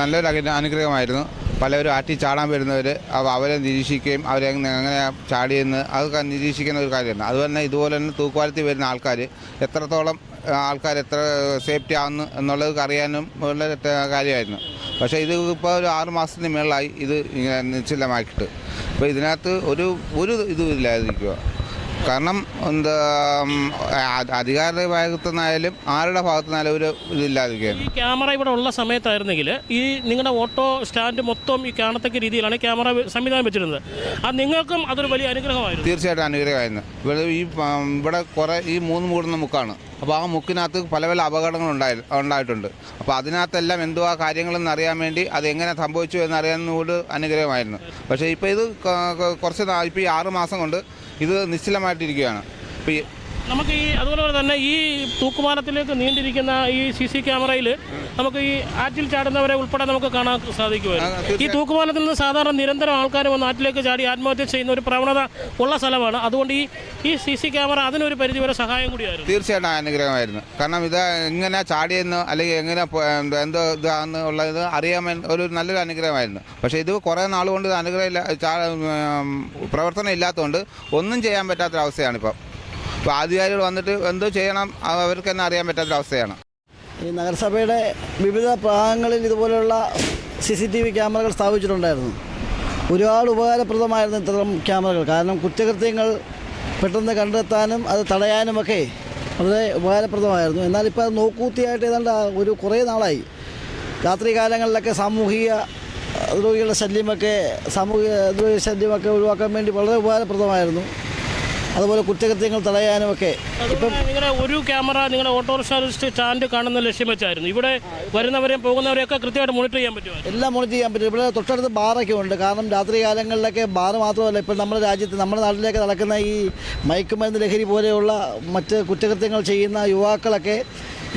നല്ലൊരു അനുഗ്രഹമായിരുന്നു. പലരും ആറ്റി ചാടാൻ വരുന്നവർ അവരെ നിരീക്ഷിക്കുകയും അവരെങ്ങനെ ചാടിയെന്ന് അതൊക്കെ നിരീക്ഷിക്കുന്ന ഒരു കാര്യമാണ്. അതുപോലെ തന്നെ ഇതുപോലെ തന്നെ തൂക്കുപാലത്തിൽ വരുന്ന ആൾക്കാർ ആൾക്കാർ എത്ര സേഫ്റ്റി ആകുന്നു എന്നുള്ളത് അറിയാനും ഉള്ള കാര്യമായിരുന്നു. പക്ഷേ ഇത് ഇപ്പോൾ ഒരു 6 മാസത്തിന് മേളിലായി ഇത് നിശ്ചലമാക്കിയിട്ട്. അപ്പോൾ ഇതിനകത്ത് ഒരു ഇതും ഇല്ലാതിരിക്കുക. കാരണം എന്താ, അധികാരിയുടെ ഭാഗത്തു നിന്നായാലും ആരുടെ ഭാഗത്തു നിന്നായാലും ഒരു ഇതില്ലാതിരിക്കുകയാണ്. ഈ ക്യാമറ ഇവിടെ ഉള്ള സമയത്തായിരുന്നെങ്കിൽ ഈ നിങ്ങളുടെ ഓട്ടോ സ്റ്റാൻഡ് മൊത്തം ഈ കാണത്തക്ക രീതിയിലാണ് ക്യാമറ സംവിധാനം വെച്ചിരുന്നത്. അത് നിങ്ങൾക്കും അതൊരു വലിയ അനുഗ്രഹമായിരുന്നു. തീർച്ചയായിട്ടും അനുഗ്രഹമായിരുന്നു. ഇവിടെ കുറേ ഈ 3 മൂടുന്ന മുക്കാണ്. അപ്പോൾ ആ മുക്കിനകത്ത് പല അപകടങ്ങൾ ഉണ്ടായിട്ടുണ്ട്. അപ്പോൾ അതിനകത്തെല്ലാം എന്തുവാ കാര്യങ്ങളെന്ന് അറിയാൻ വേണ്ടി അത് എങ്ങനെ സംഭവിച്ചു എന്നറിയാനോട് അനുഗ്രഹമായിരുന്നു. പക്ഷേ ഇപ്പോൾ ഇത് ഇപ്പോൾ ഈ 6 മാസം കൊണ്ട് ഇത് നിശ്ചലമായിട്ടിരിക്കുകയാണ്. ഇപ്പോൾ നമുക്ക് അതുപോലെ തന്നെ ഈ തൂക്കുപാലത്തിലേക്ക് നീണ്ടിരിക്കുന്ന ഈ CC ക്യാമറയിൽ നമുക്ക് ഈ ആറ്റിൽ ചാടുന്നവരെ ഉൾപ്പെടെ നമുക്ക് കാണാൻ സാധിക്കുമായിരുന്നു. ഈ തൂക്കുപാലത്തിൽ നിന്ന് സാധാരണ നിരന്തരം ആൾക്കാർ വന്ന് ആറ്റിലേക്ക് ചാടി ആത്മഹത്യ ചെയ്യുന്ന ഒരു പ്രവണത ഉള്ള സ്ഥലമാണ്. അതുകൊണ്ട് ഈ CC ക്യാമറ അതിനൊരു പരിധിവരെ സഹായം കൂടിയായിരുന്നു. തീർച്ചയായിട്ടും അനുഗ്രഹമായിരുന്നു. കാരണം ഇത് എങ്ങനെ ചാടിയെന്ന് അല്ലെങ്കിൽ എങ്ങനെ എന്തോ ഇതാന്ന് ഉള്ളത് അറിയാൻ ഒരു നല്ലൊരു അനുഗ്രഹമായിരുന്നു. പക്ഷേ ഇത് കുറേ നാളുകൊണ്ട് പ്രവർത്തനം ഇല്ലാത്തതുകൊണ്ട് ഒന്നും ചെയ്യാൻ പറ്റാത്തൊരവസ്ഥയാണിപ്പം. അപ്പോൾ അധികാരികൾ വന്നിട്ട് എന്തോ ചെയ്യണം അവർക്ക് തന്നെ അറിയാൻ പറ്റാത്തൊരവസ്ഥയാണ്. ഈ നഗരസഭയുടെ വിവിധ ഭാഗങ്ങളിൽ ഇതുപോലെയുള്ള CCTV ക്യാമറകൾ സ്ഥാപിച്ചിട്ടുണ്ടായിരുന്നു. ഒരുപാട് ഉപകാരപ്രദമായിരുന്നു ഇത്തരം ക്യാമറകൾ. കാരണം കുറ്റകൃത്യങ്ങൾ പെട്ടെന്ന് കണ്ടെത്താനും അത് തടയാനുമൊക്കെ വളരെ ഉപകാരപ്രദമായിരുന്നു. എന്നാൽ ഇപ്പോൾ അത് നോക്കൂത്തിയായിട്ട് ഏതാണ്ട് കുറേ നാളായി. രാത്രി കാലങ്ങളിലൊക്കെ സാമൂഹിക ദ്രോഹികളുടെ ശല്യമൊക്കെ ഒഴിവാക്കാൻ വേണ്ടി വളരെ ഉപകാരപ്രദമായിരുന്നു. അതുപോലെ കുറ്റകൃത്യങ്ങൾ തടയാനുമൊക്കെ. ഇപ്പം നിങ്ങളുടെ ഒരു ക്യാമറ നിങ്ങളുടെ ഓട്ടോറിക്ഷ സ്റ്റാൻഡ് കാണുന്ന ലക്ഷ്യം വെച്ചായിരുന്നു. ഇവിടെ വരുന്നവരെയും പോകുന്നവരെയൊക്കെ കൃത്യമായിട്ട് മോണിറ്റർ ചെയ്യാൻ പറ്റുമോ? എല്ലാം മോണിറ്റർ ചെയ്യാൻ പറ്റും. ഇവിടെ തൊട്ടടുത്ത് ബാറൊക്കെ ഉണ്ട്. കാരണം രാത്രി കാലങ്ങളിലൊക്കെ ബാർ മാത്രമല്ല, ഇപ്പോൾ നമ്മുടെ രാജ്യത്ത് നമ്മുടെ നാട്ടിലേക്ക് നടക്കുന്ന ഈ മയക്കുമരുന്ന് ലഹരി പോലെയുള്ള മറ്റ് കുറ്റകൃത്യങ്ങൾ ചെയ്യുന്ന യുവാക്കളൊക്കെ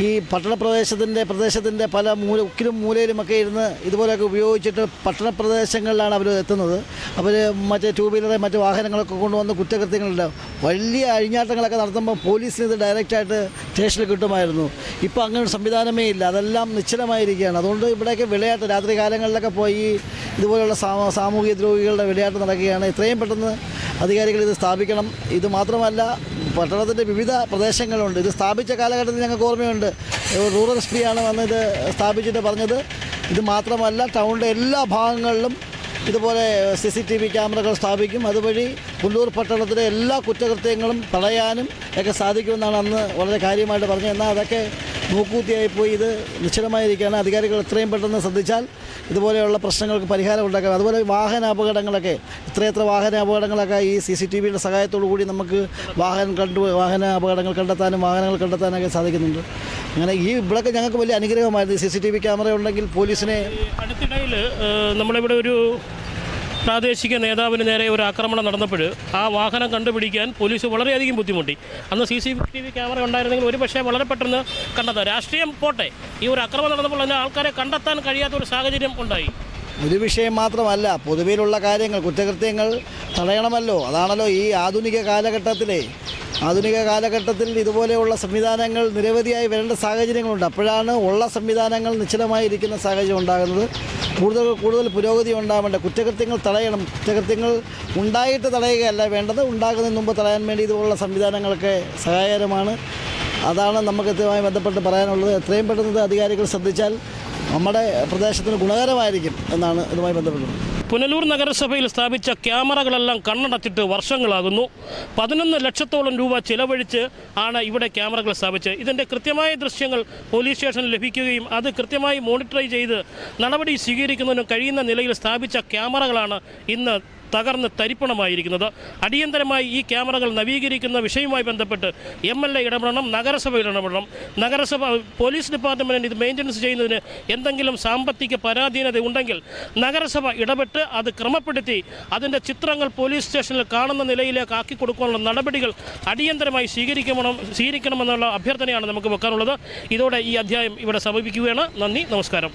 ഈ പ്രദേശത്തിൻ്റെ പല മുക്കിലും മൂലയിലുമൊക്കെ ഇരുന്ന് ഇതുപോലെയൊക്കെ ഉപയോഗിച്ചിട്ട് പട്ടണപ്രദേശങ്ങളിലാണ് അവർ എത്തുന്നത്. അവർ മറ്റേ 2 വീലറെ മറ്റ് വാഹനങ്ങളൊക്കെ കൊണ്ടുവന്ന് കുറ്റകൃത്യങ്ങളുണ്ട്. വലിയ അഴിഞ്ഞാട്ടങ്ങളൊക്കെ നടത്തുമ്പോൾ പോലീസിന് ഇത് ഡയറക്റ്റായിട്ട് സ്റ്റേഷനിൽ കിട്ടുമായിരുന്നു. ഇപ്പോൾ അങ്ങനെ ഒരു സംവിധാനമേ ഇല്ല. അതെല്ലാം നിശ്ചലമായിരിക്കുകയാണ്. അതുകൊണ്ട് ഇവിടെയൊക്കെ വിളയാട്ട് രാത്രി കാലങ്ങളിലൊക്കെ പോയി ഇതുപോലുള്ള സാമൂഹിക ദ്രോഹികളുടെ വിളയാട്ട് നടക്കുകയാണ്. എത്രയും പെട്ടെന്ന് അധികാരികൾ ഇത് സ്ഥാപിക്കണം. ഇത് മാത്രമല്ല, പട്ടണത്തിൻ്റെ വിവിധ പ്രദേശങ്ങളുണ്ട്. ഇത് സ്ഥാപിച്ച കാലഘട്ടത്തിൽ ഞങ്ങൾക്ക് ഓർമ്മയുണ്ട്. റൂറൽ SP ആണ് വന്ന് ഇത് സ്ഥാപിച്ചിട്ട് പറഞ്ഞത്. ഇത് മാത്രമല്ല, ടൗണിൻ്റെ എല്ലാ ഭാഗങ്ങളിലും ഇതുപോലെ CCTV ക്യാമറകൾ സ്ഥാപിക്കും. അതുവഴി പുനലൂർ പട്ടണത്തിലെ എല്ലാ കുറ്റകൃത്യങ്ങളും തടയാനും ഒക്കെ സാധിക്കുമെന്നാണ് അന്ന് വളരെ കാര്യമായിട്ട് പറഞ്ഞത്. എന്നാൽ അതൊക്കെ മൂക്കൂത്തിയായിപ്പോയി. ഇത് നിശ്ചലമായിരിക്കുകയാണ്. അധികാരികൾ എത്രയും പെട്ടെന്ന് ശ്രദ്ധിച്ചാൽ ഇതുപോലെയുള്ള പ്രശ്നങ്ങൾക്ക് പരിഹാരം ഉണ്ടാക്കാം. അതുപോലെ വാഹന അപകടങ്ങളൊക്കെ എത്രയെത്ര വാഹന അപകടങ്ങളൊക്കെ ഈ CCTVയുടെ സഹായത്തോടു കൂടി നമുക്ക് വാഹന അപകടങ്ങൾ കണ്ടെത്താനും വാഹനങ്ങൾ കണ്ടെത്താനൊക്കെ സാധിക്കുന്നുണ്ട്. അങ്ങനെ ഈ ഇവിടെയൊക്കെ ഞങ്ങൾക്ക് വലിയ അനുഗ്രഹമായിരുന്നു. CCTV ക്യാമറ ഉണ്ടെങ്കിൽ പോലീസിനെ അടുത്തിടയിൽ നമ്മളിവിടെ ഒരു പ്രാദേശിക നേതാവിന് നേരെ ഒരു ആക്രമണം നടന്നപ്പോൾ ആ വാഹനം കണ്ടുപിടിക്കാൻ പോലീസ് വളരെയധികം ബുദ്ധിമുട്ടി. അന്ന് CCTV ക്യാമറ ഉണ്ടായിരുന്നെങ്കിൽ ഒരു പക്ഷേ വളരെ പെട്ടെന്ന് കണ്ടെത്താം. രാഷ്ട്രീയം പോട്ടെ, ഈ ഒരു ആക്രമണം നടന്നപ്പോൾ തന്നെ ആൾക്കാരെ കണ്ടെത്താൻ കഴിയാത്ത ഒരു സാഹചര്യം ഉണ്ടായി. ഒരു വിഷയം മാത്രമല്ല, പൊതുവിലുള്ള കാര്യങ്ങൾ കുറ്റകൃത്യങ്ങൾ തടയണമല്ലോ. അതാണല്ലോ ഈ ആധുനിക കാലഘട്ടത്തിൽ ഇതുപോലെയുള്ള സംവിധാനങ്ങൾ നിരവധിയായി വരേണ്ട സാഹചര്യങ്ങളുണ്ട്. അപ്പോഴാണ് ഉള്ള സംവിധാനങ്ങൾ നിശ്ചലമായിരിക്കുന്ന സാഹചര്യം ഉണ്ടാകുന്നത്. കൂടുതൽ പുരോഗതി ഉണ്ടാവേണ്ട. കുറ്റകൃത്യങ്ങൾ തടയണം. കുറ്റകൃത്യങ്ങൾ ഉണ്ടായിട്ട് തടയുകയല്ല വേണ്ടത്, ഉണ്ടാകുന്നതിന് മുമ്പ് തടയാൻ വേണ്ടി ഇതുപോലുള്ള സംവിധാനങ്ങളൊക്കെ സഹായകരമാണ്. അതാണ് നമുക്ക് ഇതുമായി ബന്ധപ്പെട്ട് പറയാനുള്ളത്. എത്രയും പെട്ടെന്ന് അധികാരികൾ ശ്രദ്ധിച്ചാൽ നമ്മുടെ പ്രദേശത്തിന് ഗുണകരമായിരിക്കും എന്നാണ് ഇതുമായി ബന്ധപ്പെട്ടത്. പുനലൂർ നഗരസഭയിൽ സ്ഥാപിച്ച ക്യാമറകളെല്ലാം കണ്ണടച്ചിട്ട് വർഷങ്ങളാകുന്നു. 11 ലക്ഷത്തോളം രൂപ ചിലവഴിച്ച് ആണ് ഇവിടെ ക്യാമറകൾ സ്ഥാപിച്ചത്. ഇതിൻ്റെ കൃത്യമായ ദൃശ്യങ്ങൾ പോലീസ് സ്റ്റേഷനിൽ ലഭിക്കുകയും അത് കൃത്യമായി മോണിറ്റർ ചെയ്ത് നടപടി സ്വീകരിക്കുന്നതിനും കഴിയുന്ന നിലയിൽ സ്ഥാപിച്ച ക്യാമറകളാണ് ഇന്ന് തകർന്ന് തരിപ്പണമായിരിക്കുന്നത്. അടിയന്തരമായി ഈ ക്യാമറകൾ നവീകരിക്കുന്ന വിഷയവുമായി ബന്ധപ്പെട്ട് MLA ഇടപെടണം, നഗരസഭയിൽ ഇടപെടണം. നഗരസഭ പോലീസ് ഡിപ്പാർട്ട്മെൻറ്റിന് ഇത് മെയിൻ്റനൻസ് ചെയ്യുന്നതിന് എന്തെങ്കിലും സാമ്പത്തിക പരാധീനത ഉണ്ടെങ്കിൽ നഗരസഭ ഇടപെട്ട് അത് ക്രമപ്പെടുത്തി അതിൻ്റെ ചിത്രങ്ങൾ പോലീസ് സ്റ്റേഷനിൽ കാണുന്ന നിലയിലേക്ക് ആക്കി കൊടുക്കാനുള്ള നടപടികൾ അടിയന്തരമായി സ്വീകരിക്കണമെന്നുള്ള അഭ്യർത്ഥനയാണ് നമുക്ക് വെക്കാനുള്ളത്. ഇതോടെ ഈ അധ്യായം ഇവിടെ സമീപിക്കുകയാണ്. നന്ദി, നമസ്കാരം.